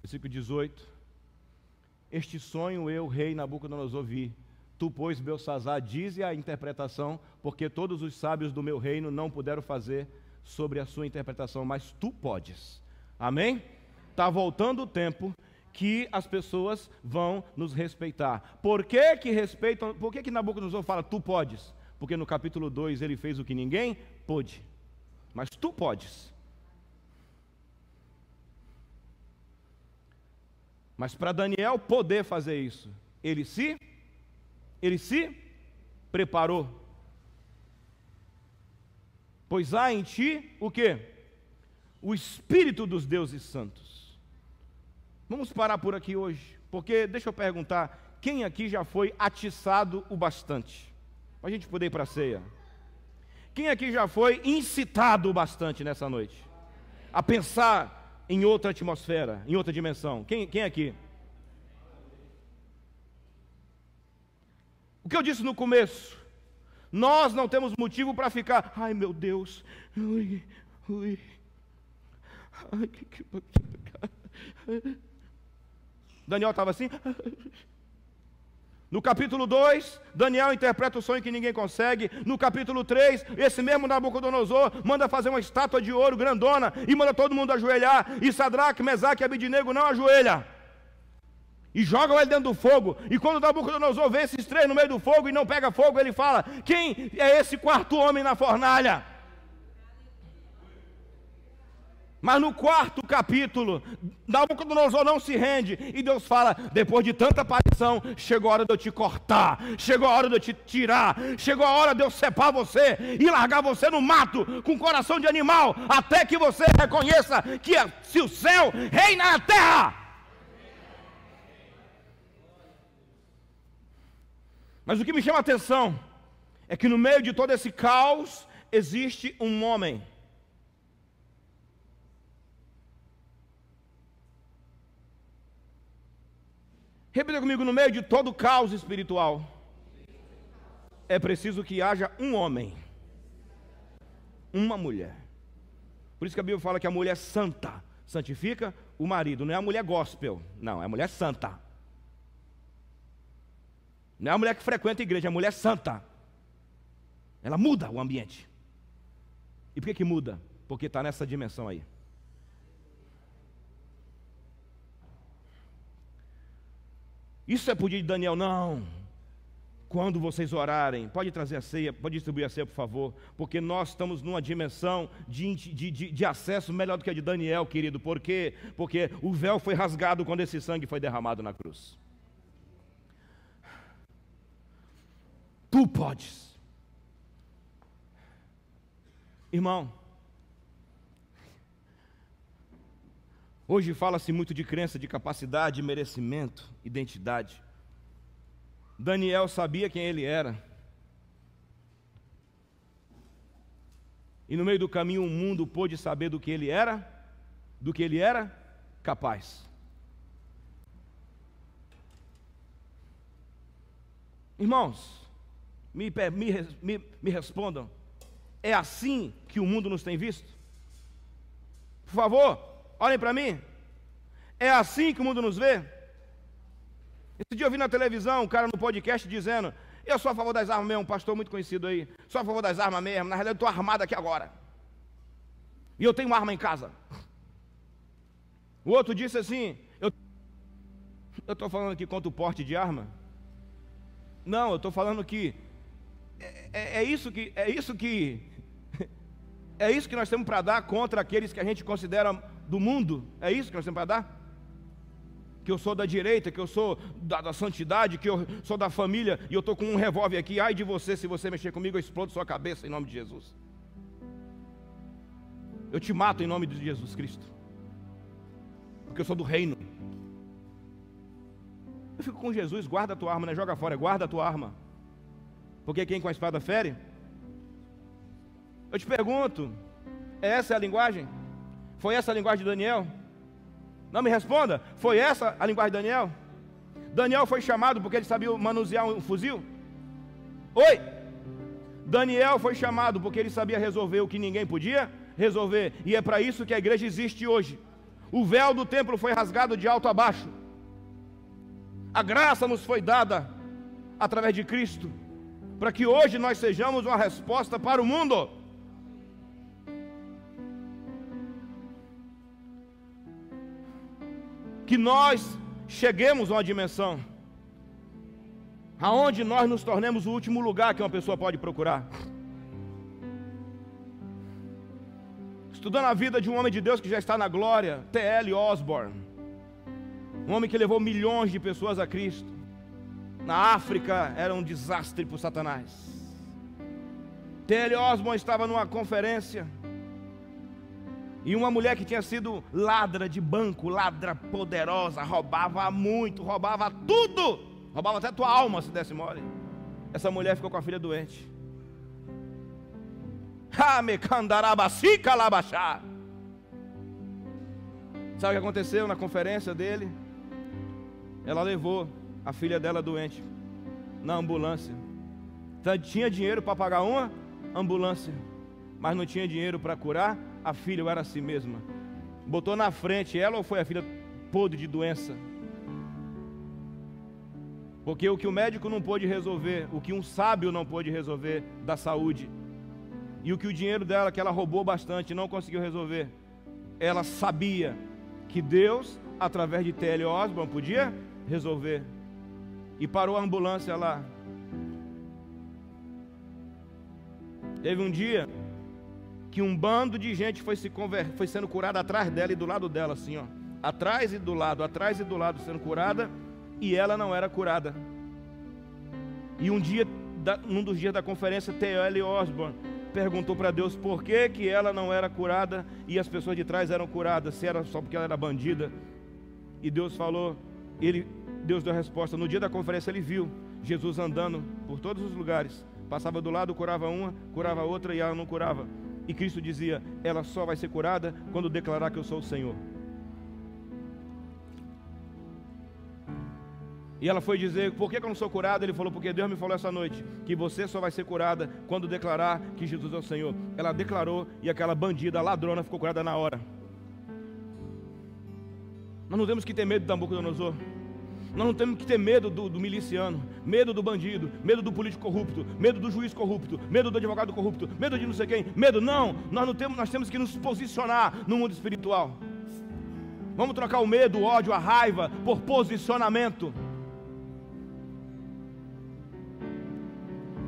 Versículo 18. Este sonho eu, rei Nabucodonosor, vi. Tu, pois, Belsazar, dize a interpretação, porque todos os sábios do meu reino não puderam fazer sobre a sua interpretação, mas tu podes. Amém? Está voltando o tempo que as pessoas vão nos respeitar. Por que que respeitam? Por que que Nabucodonosor fala tu podes? Porque no capítulo 2 ele fez o que ninguém pôde. Mas tu podes. Mas para Daniel poder fazer isso, ele se preparou. Pois há em ti o quê? O Espírito dos deuses santos. Vamos parar por aqui hoje, porque deixa eu perguntar, quem aqui já foi atiçado o bastante? Para a gente poder ir para a ceia. Quem aqui já foi incitado bastante nessa noite? A pensar em outra atmosfera, em outra dimensão? Quem aqui? O que eu disse no começo? Nós não temos motivo para ficar, ai meu Deus, Daniel estava assim. No capítulo 2, Daniel interpreta o sonho que ninguém consegue. No capítulo 3, esse mesmo Nabucodonosor manda fazer uma estátua de ouro grandona e manda todo mundo ajoelhar. E Sadraque, Mesaque e Abidnego não ajoelha. E jogam ele dentro do fogo. E quando Nabucodonosor vê esses três no meio do fogo e não pega fogo, ele fala: quem é esse quarto homem na fornalha? Mas no quarto capítulo, Nabucodonosor não se rende, e Deus fala: depois de tanta aparição, chegou a hora de eu te cortar, chegou a hora de eu te tirar, chegou a hora de eu separar você e largar você no mato, com coração de animal, até que você reconheça que se o céu reina na terra. Mas o que me chama a atenção é que no meio de todo esse caos, existe um homem. Repita comigo: no meio de todo o caos espiritual, é preciso que haja um homem, uma mulher. Por isso que a Bíblia fala que a mulher santa santifica o marido. Não é a mulher gospel, não, é a mulher santa. Não é a mulher que frequenta a igreja, é a mulher santa. Ela muda o ambiente. E por que muda? Porque está nessa dimensão aí. Isso é pedido de Daniel? Não. Quando vocês orarem, pode trazer a ceia, pode distribuir a ceia, por favor, porque nós estamos numa dimensão de acesso melhor do que a de Daniel, querido. Por quê? Porque o véu foi rasgado quando esse sangue foi derramado na cruz. Tu podes. Irmão, hoje fala-se muito de crença, de capacidade, de merecimento, identidade. Daniel sabia quem ele era. E no meio do caminho o mundo pôde saber do que ele era capaz. Irmãos, me respondam. É assim que o mundo nos tem visto? Por favor, olhem para mim. É assim que o mundo nos vê? Esse dia eu vi na televisão um cara no podcast dizendo: eu sou a favor das armas mesmo, um pastor muito conhecido aí. Sou a favor das armas mesmo, na realidade eu estou armado aqui agora. E eu tenho uma arma em casa. O outro disse assim: eu estou falando aqui contra o porte de arma? Não, eu estou falando que É isso que nós temos para dar contra aqueles que a gente considera do mundo. É isso que nós temos para dar? Que eu sou da direita, que eu sou da santidade, que eu sou da família, e eu estou com um revólver aqui. Ai de você, se você mexer comigo, eu explodo sua cabeça em nome de Jesus. Eu te mato em nome de Jesus Cristo, porque eu sou do reino. Eu fico com Jesus. Guarda a tua arma, não é joga fora, guarda a tua arma, porque quem com a espada fere. Eu te pergunto, essa é a linguagem? Foi essa a linguagem de Daniel? Não me responda. Foi essa a linguagem de Daniel? Daniel foi chamado porque ele sabia manusear um fuzil? Oi? Daniel foi chamado porque ele sabia resolver o que ninguém podia resolver. E é para isso que a igreja existe hoje. O véu do templo foi rasgado de alto a baixo. A graça nos foi dada através de Cristo, para que hoje nós sejamos uma resposta para o mundo. Que nós cheguemos a uma dimensão aonde nós nos tornemos o último lugar que uma pessoa pode procurar. Estudando a vida de um homem de Deus que já está na glória, T.L. Osborne, um homem que levou milhões de pessoas a Cristo. Na África era um desastre para o Satanás. T.L. Osborne estava numa conferência, e uma mulher que tinha sido ladra de banco, ladra poderosa, roubava muito, roubava tudo, roubava até tua alma se desse mole. Essa mulher ficou com a filha doente. Sabe o que aconteceu na conferência dele? Ela levou a filha dela doente na ambulância. Então, tinha dinheiro para pagar uma ambulância, mas não tinha dinheiro para curar a filha, ou era a si mesma. Botou na frente ela, ou foi a filha podre de doença? Porque o que o médico não pôde resolver, o que um sábio não pôde resolver da saúde, e o que o dinheiro dela, que ela roubou bastante, não conseguiu resolver, ela sabia que Deus, através de T.L. Osborne, podia resolver. E parou a ambulância lá. Teve um dia que um bando de gente foi sendo curada atrás dela e do lado dela, assim, ó, atrás e do lado, sendo curada, e ela não era curada. E um dos dias da conferência, T.L. Osborne perguntou para Deus por que ela não era curada e as pessoas de trás eram curadas, se era só porque ela era bandida. E Deus falou, Deus deu a resposta. No dia da conferência ele viu Jesus andando por todos os lugares, passava do lado, curava uma, curava outra, e ela não curava. E Cristo dizia, ela só vai ser curada quando declarar que eu sou o Senhor. E ela foi dizer, por que eu não sou curada? Ele falou, porque Deus me falou essa noite que você só vai ser curada quando declarar que Jesus é o Senhor. Ela declarou, e aquela bandida, a ladrona, ficou curada na hora. Nós não temos que ter medo do Nabucodonosor. Nós não temos que ter medo do miliciano, medo do bandido, medo do político corrupto, medo do juiz corrupto, medo do advogado corrupto, medo de não sei quem, medo não, nós temos que nos posicionar no mundo espiritual. Vamos trocar o medo, o ódio, a raiva por posicionamento.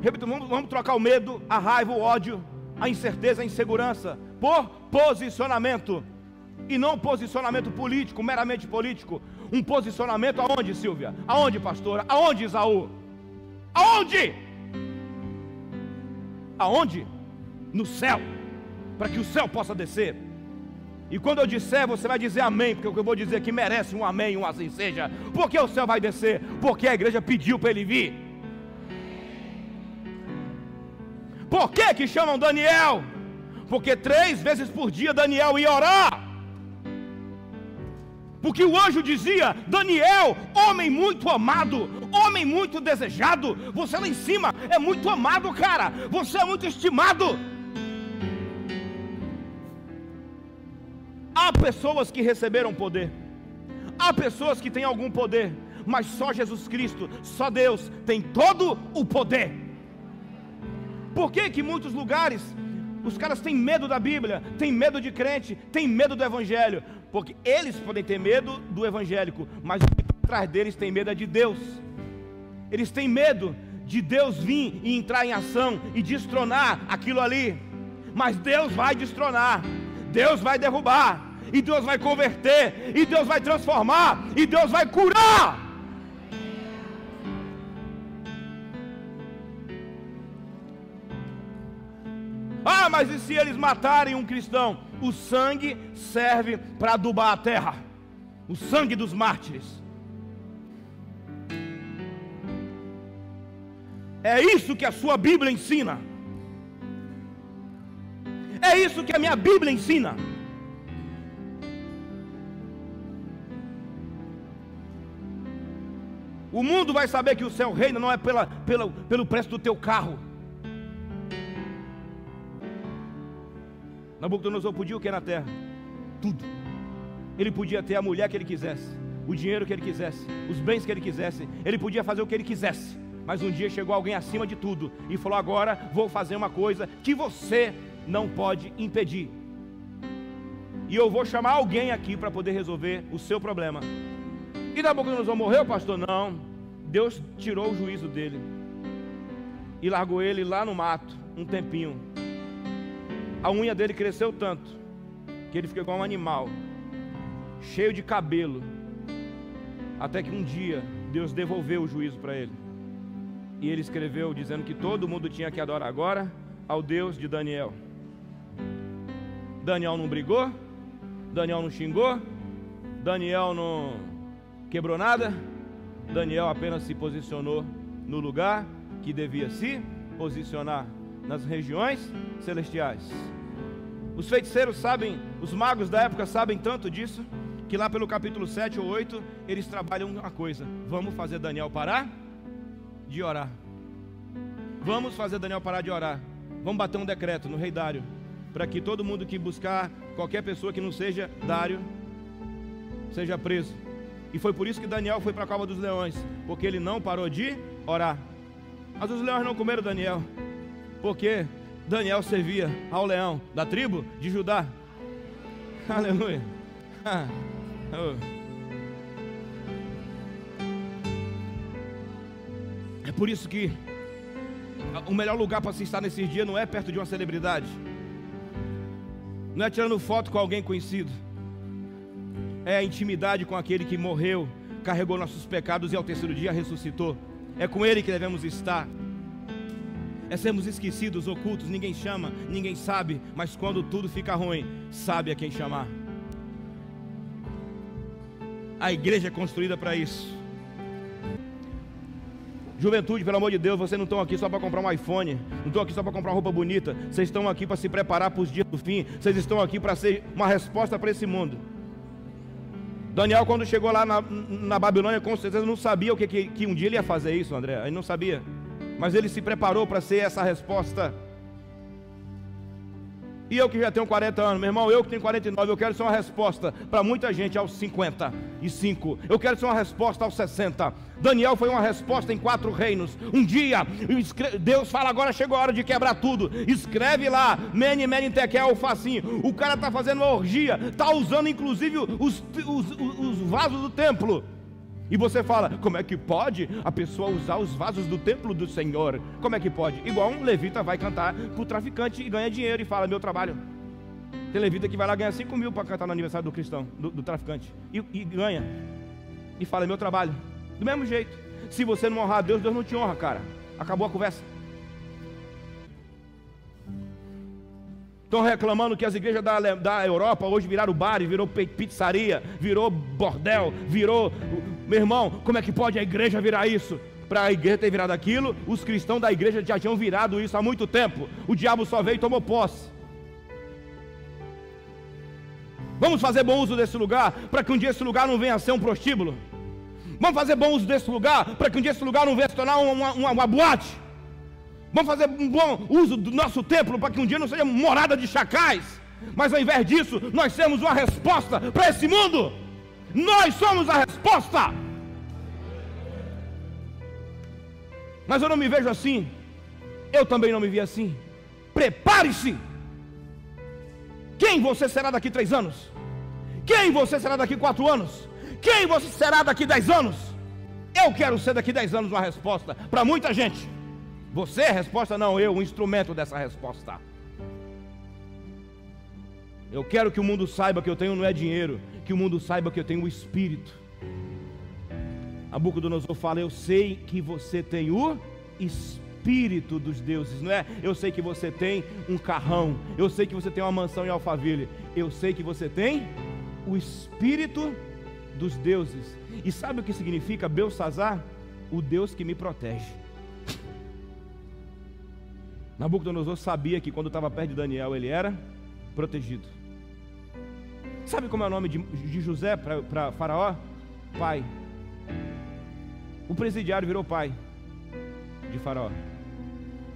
Repito, vamos trocar o medo, a raiva, o ódio, a incerteza, a insegurança por posicionamento. E não posicionamento político, meramente político. Um posicionamento aonde, Silvia? Aonde, pastora? Aonde, Isaú? Aonde? Aonde? No céu, para que o céu possa descer. E quando eu disser, você vai dizer amém, porque o que eu vou dizer aqui merece um amém, um assim seja. Porque o céu vai descer? Porque a igreja pediu para ele vir. Por que chamam Daniel? Porque 3 vezes por dia Daniel ia orar. Porque o anjo dizia, Daniel, homem muito amado, homem muito desejado, você lá em cima é muito amado, cara, você é muito estimado. Há pessoas que receberam poder, há pessoas que têm algum poder, mas só Jesus Cristo, só Deus tem todo o poder. Por que muitos lugares os caras têm medo da Bíblia, têm medo de crente, têm medo do Evangelho? Porque eles podem ter medo do evangélico, mas o que por trás deles tem medo é de Deus. Eles têm medo de Deus vir e entrar em ação e destronar aquilo ali. Mas Deus vai destronar, Deus vai derrubar, e Deus vai converter, e Deus vai transformar, e Deus vai curar. Ah, mas e se eles matarem um cristão? O sangue serve para adubar a terra, o sangue dos mártires. É isso que a sua Bíblia ensina. É isso que a minha Bíblia ensina. O mundo vai saber que o céu reina não é pelo preço do teu carro. Nabucodonosor podia o que na terra? Tudo. Ele podia ter a mulher que ele quisesse, o dinheiro que ele quisesse, os bens que ele quisesse. Ele podia fazer o que ele quisesse. Mas um dia chegou alguém acima de tudo e falou: agora vou fazer uma coisa que você não pode impedir. E eu vou chamar alguém aqui para poder resolver o seu problema. E Nabucodonosor morreu, pastor? Não. Deus tirou o juízo dele e largou ele lá no mato um tempinho. A unha dele cresceu tanto que ele ficou igual um animal, cheio de cabelo, até que um dia Deus devolveu o juízo para ele. E ele escreveu dizendo que todo mundo tinha que adorar agora ao Deus de Daniel. Daniel não brigou, Daniel não xingou, Daniel não quebrou nada. Daniel apenas se posicionou no lugar que devia se posicionar, nas regiões celestiais. Os feiticeiros sabem, os magos da época sabem tanto disso, que lá pelo capítulo 7 ou 8, eles trabalham uma coisa: vamos fazer Daniel parar de orar. Vamos fazer Daniel parar de orar. Vamos bater um decreto no rei Dário, para que todo mundo que buscar qualquer pessoa que não seja Dário seja preso. E foi por isso que Daniel foi para a cova dos leões, porque ele não parou de orar. Mas os leões não comeram Daniel, porque Daniel servia ao leão da tribo de Judá. Aleluia. É por isso que o melhor lugar para se estar nesses dias não é perto de uma celebridade, não é tirando foto com alguém conhecido, é a intimidade com aquele que morreu, carregou nossos pecados e ao terceiro dia ressuscitou. É com ele que devemos estar. É sermos esquecidos, ocultos, ninguém chama, ninguém sabe, mas quando tudo fica ruim, sabe a quem chamar. A igreja é construída para isso. Juventude, pelo amor de Deus, vocês não estão aqui só para comprar um iPhone, não estão aqui só para comprar roupa bonita, vocês estão aqui para se preparar para os dias do fim, vocês estão aqui para ser uma resposta para esse mundo. Daniel, quando chegou lá na Babilônia, com certeza não sabia o que um dia ele ia fazer isso, André, ele não sabia, mas ele se preparou para ser essa resposta. E eu que já tenho 40 anos, meu irmão, eu que tenho 49, eu quero ser uma resposta para muita gente aos 55, eu quero ser uma resposta aos 60. Daniel foi uma resposta em 4 reinos. Um dia, Deus fala: agora chegou a hora de quebrar tudo. Escreve lá, Mene, Mene, Tekel, o facinho. O cara está fazendo uma orgia, está usando inclusive os vasos do templo. E você fala: como é que pode a pessoa usar os vasos do templo do Senhor? Como é que pode? Igual um levita vai cantar para o traficante e ganha dinheiro e fala: meu trabalho. Tem levita que vai lá ganhar 5 mil para cantar no aniversário do cristão, do traficante, e ganha, e fala: meu trabalho. Do mesmo jeito, se você não honrar a Deus, Deus não te honra, cara. Acabou a conversa. Estão reclamando que as igrejas da Europa hoje viraram bar, virou pizzaria, virou bordel, virou... Meu irmão, como é que pode a igreja virar isso? Para a igreja ter virado aquilo, os cristãos da igreja já tinham virado isso há muito tempo. O diabo só veio e tomou posse. Vamos fazer bom uso desse lugar, para que um dia esse lugar não venha a ser um prostíbulo. Vamos fazer bom uso desse lugar, para que um dia esse lugar não venha se tornar uma boate. Vamos fazer um bom uso do nosso templo, para que um dia não seja morada de chacais. Mas ao invés disso, nós temos uma resposta para esse mundo. Nós somos a resposta. Mas eu não me vejo assim. Eu também não me vi assim. Prepare-se. Quem você será daqui 3 anos? Quem você será daqui 4 anos? Quem você será daqui 10 anos? Eu quero ser daqui 10 anos uma resposta para muita gente. Você é a resposta? Não, eu, o instrumento dessa resposta. Eu quero que o mundo saiba que eu tenho não é dinheiro, que o mundo saiba que eu tenho o Espírito. Nabucodonosor fala: eu sei que você tem o Espírito dos deuses, não é? Eu sei que você tem um carrão, eu sei que você tem uma mansão em Alphaville, eu sei que você tem o Espírito dos deuses. E sabe o que significa Belsassar? O Deus que me protege. Nabucodonosor sabia que quando estava perto de Daniel ele era protegido. Sabe como é o nome de José para Faraó? Pai. O presidiário virou pai de Faraó.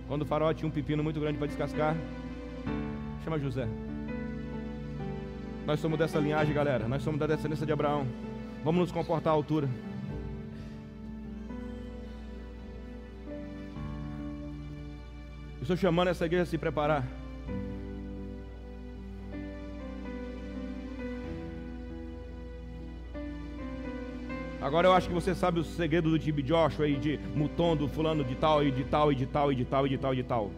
Quando o Faraó tinha um pepino muito grande para descascar, chama José. Nós somos dessa linhagem, galera. Nós somos da descendência de Abraão. Vamos nos comportar à altura. Eu estou chamando essa igreja a se preparar. Agora eu acho que você sabe o segredo do Tibi Joshua e de Mutondo, fulano de tal e de tal e de tal e de tal e de tal e de tal.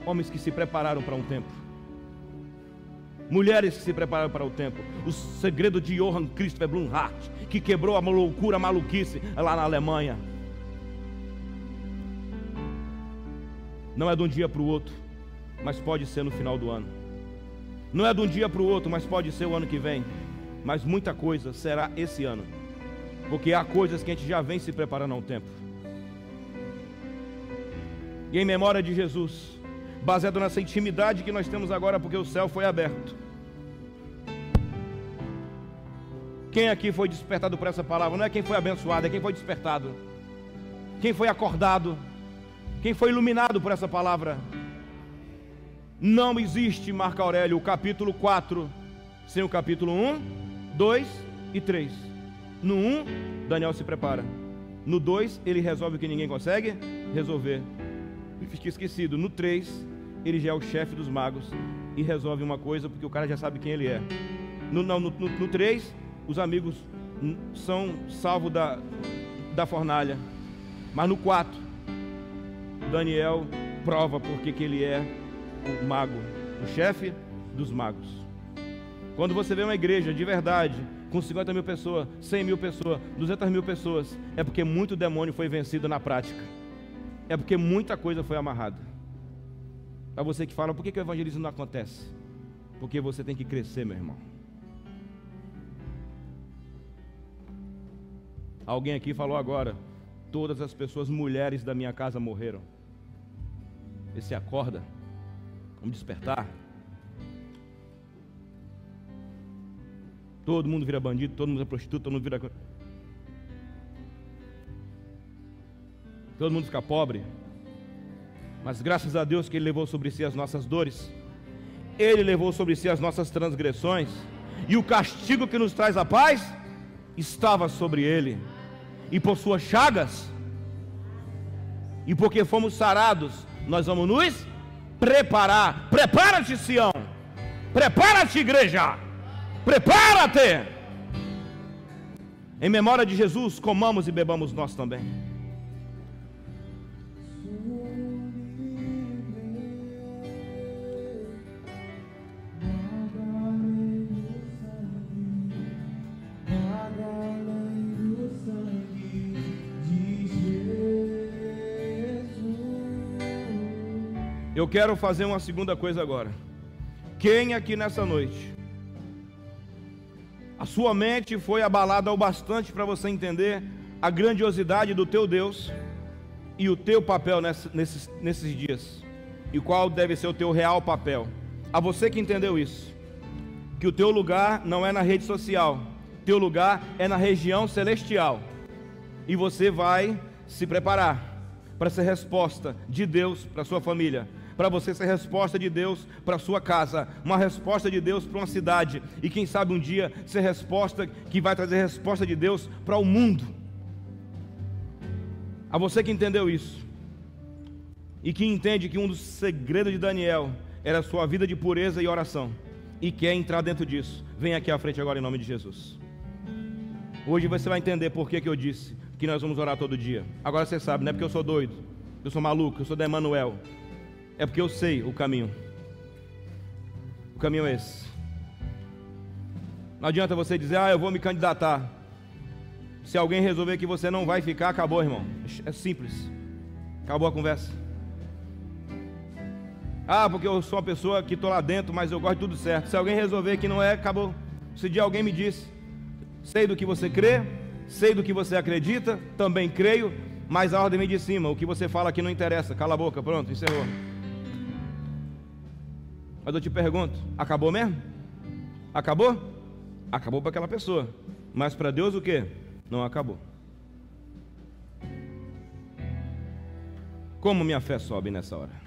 Homens que se prepararam para um tempo. Mulheres que se prepararam para o tempo. O segredo de Johann Christopher Blumhardt, que quebrou a loucura, a maluquice lá na Alemanha. Não é de um dia para o outro, mas pode ser no final do ano. Não é de um dia para o outro, mas pode ser o ano que vem. Mas muita coisa será esse ano, porque há coisas que a gente já vem se preparando há um tempo. E em memória de Jesus, baseado nessa intimidade que nós temos agora, porque o céu foi aberto. Quem aqui foi despertado por essa palavra? Não é quem foi abençoado, é quem foi despertado, quem foi acordado, quem foi iluminado por essa palavra. Não existe, Marco Aurélio, o capítulo 4 sem o capítulo 1, 2 e 3. No 1, Daniel se prepara. No 2, ele resolve o que ninguém consegue resolver. Fiquei esquecido. No 3, ele já é o chefe dos magos e resolve uma coisa, porque o cara já sabe quem ele é. No 3, os amigos são salvos da fornalha. Mas no 4, Daniel prova porque que ele é o mago, o chefe dos magos. Quando você vê uma igreja de verdade, com 50 mil pessoas, 100 mil pessoas, 200 mil pessoas, é porque muito demônio foi vencido na prática. É porque muita coisa foi amarrada. Para você que fala, por que o evangelismo não acontece? Porque você tem que crescer, meu irmão. Alguém aqui falou agora: todas as pessoas, mulheres da minha casa morreram. Você acorda, vamos despertar. Todo mundo vira bandido, todo mundo é prostituta, todo mundo vira... todo mundo fica pobre. Mas graças a Deus que Ele levou sobre si as nossas dores, Ele levou sobre si as nossas transgressões, e o castigo que nos traz a paz estava sobre Ele, e por suas chagas, e porque fomos sarados, nós vamos nos preparar. Prepara-te, Sião, prepara-te, igreja, prepara-te. Em memória de Jesus, comamos e bebamos nós também. Eu quero fazer uma segunda coisa agora. Quem aqui nessa noite, a sua mente foi abalada o bastante para você entender a grandiosidade do teu Deus e o teu papel nesses dias, e qual deve ser o teu real papel? A você que entendeu isso, que o teu lugar não é na rede social, teu lugar é na região celestial, e você vai se preparar para ser resposta de Deus para sua família, para você ser resposta de Deus para sua casa, uma resposta de Deus para uma cidade, e quem sabe um dia ser resposta que vai trazer resposta de Deus para o mundo. A você que entendeu isso e que entende que um dos segredos de Daniel era a sua vida de pureza e oração, e quer entrar dentro disso, vem aqui à frente agora em nome de Jesus. Hoje você vai entender por que eu disse que nós vamos orar todo dia. Agora você sabe, não é porque eu sou doido, eu sou maluco, eu sou da Emanuel. É porque eu sei o caminho. O caminho é esse. Não adianta você dizer, eu vou me candidatar. Se alguém resolver que você não vai ficar, acabou, irmão. É simples. Acabou a conversa. Porque eu sou uma pessoa que estou lá dentro, mas eu gosto de tudo certo. Se alguém resolver que não é, acabou. Esse dia alguém me disse, sei do que você crê, sei do que você acredita, também creio, mas a ordem vem de cima. O que você fala aqui não interessa. Cala a boca, pronto, encerrou. Mas eu te pergunto, acabou mesmo? Acabou? Acabou para aquela pessoa. Mas para Deus o quê? Não acabou. Como minha fé sobe nessa hora?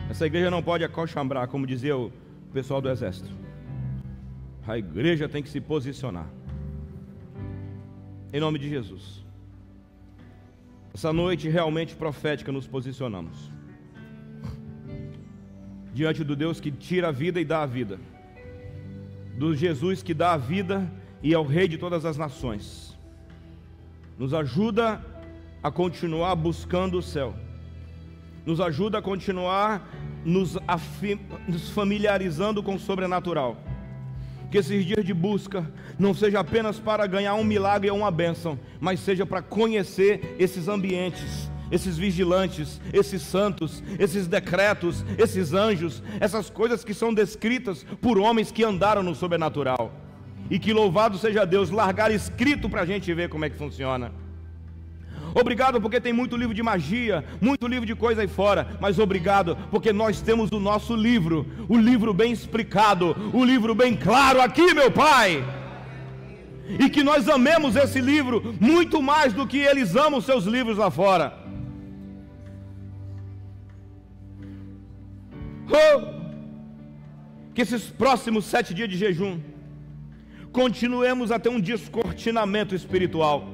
Essa igreja não pode acalchambrar, como dizia o pessoal do exército. A igreja tem que se posicionar. Em nome de Jesus. Essa noite realmente profética nos posicionamos diante do Deus que tira a vida e dá a vida, do Jesus que dá a vida e é o Rei de todas as nações. Nos ajuda a continuar buscando o céu, nos ajuda a continuar nos familiarizando com o sobrenatural. Que esses dias de busca não seja apenas para ganhar um milagre ou uma bênção, mas seja para conhecer esses ambientes, esses vigilantes, esses santos, esses decretos, esses anjos, essas coisas que são descritas por homens que andaram no sobrenatural. E que louvado seja Deus, largar escrito para a gente ver como é que funciona. Obrigado porque tem muito livro de magia, muito livro de coisa aí fora, mas obrigado porque nós temos o nosso livro, o livro bem explicado, o livro bem claro aqui, meu Pai. E que nós amemos esse livro muito mais do que eles amam os seus livros lá fora. Que esses próximos 7 dias de jejum continuemos a ter um descortinamento espiritual.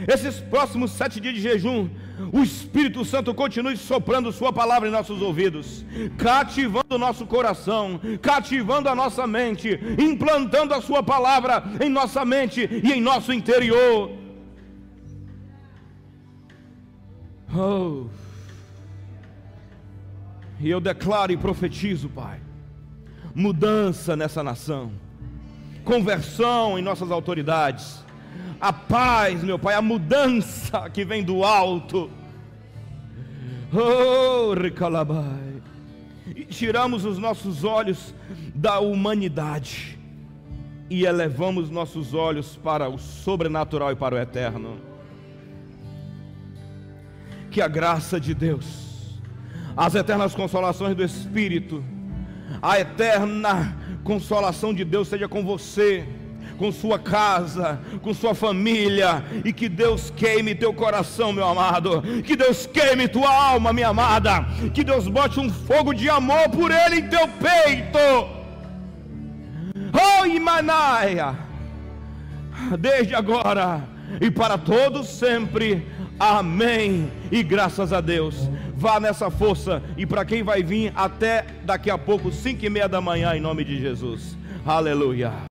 Esses próximos 7 dias de jejum, o Espírito Santo continue soprando sua palavra em nossos ouvidos, cativando o nosso coração, cativando a nossa mente, implantando a sua palavra em nossa mente e em nosso interior. E eu declaro e profetizo, Pai, mudança nessa nação, conversão em nossas autoridades, a paz, meu Pai, a mudança que vem do alto. Recalabai. E tiramos os nossos olhos da humanidade e elevamos nossos olhos para o sobrenatural e para o eterno. Que a graça de Deus, as eternas consolações do Espírito, a eterna consolação de Deus seja com você, com sua casa, com sua família, e que Deus queime teu coração, meu amado, que Deus queime tua alma, minha amada, que Deus bote um fogo de amor por Ele em teu peito. Imanaia, desde agora e para todos sempre, amém, e graças a Deus. Vá nessa força, e para quem vai vir até daqui a pouco 5:30 da manhã, em nome de Jesus, aleluia.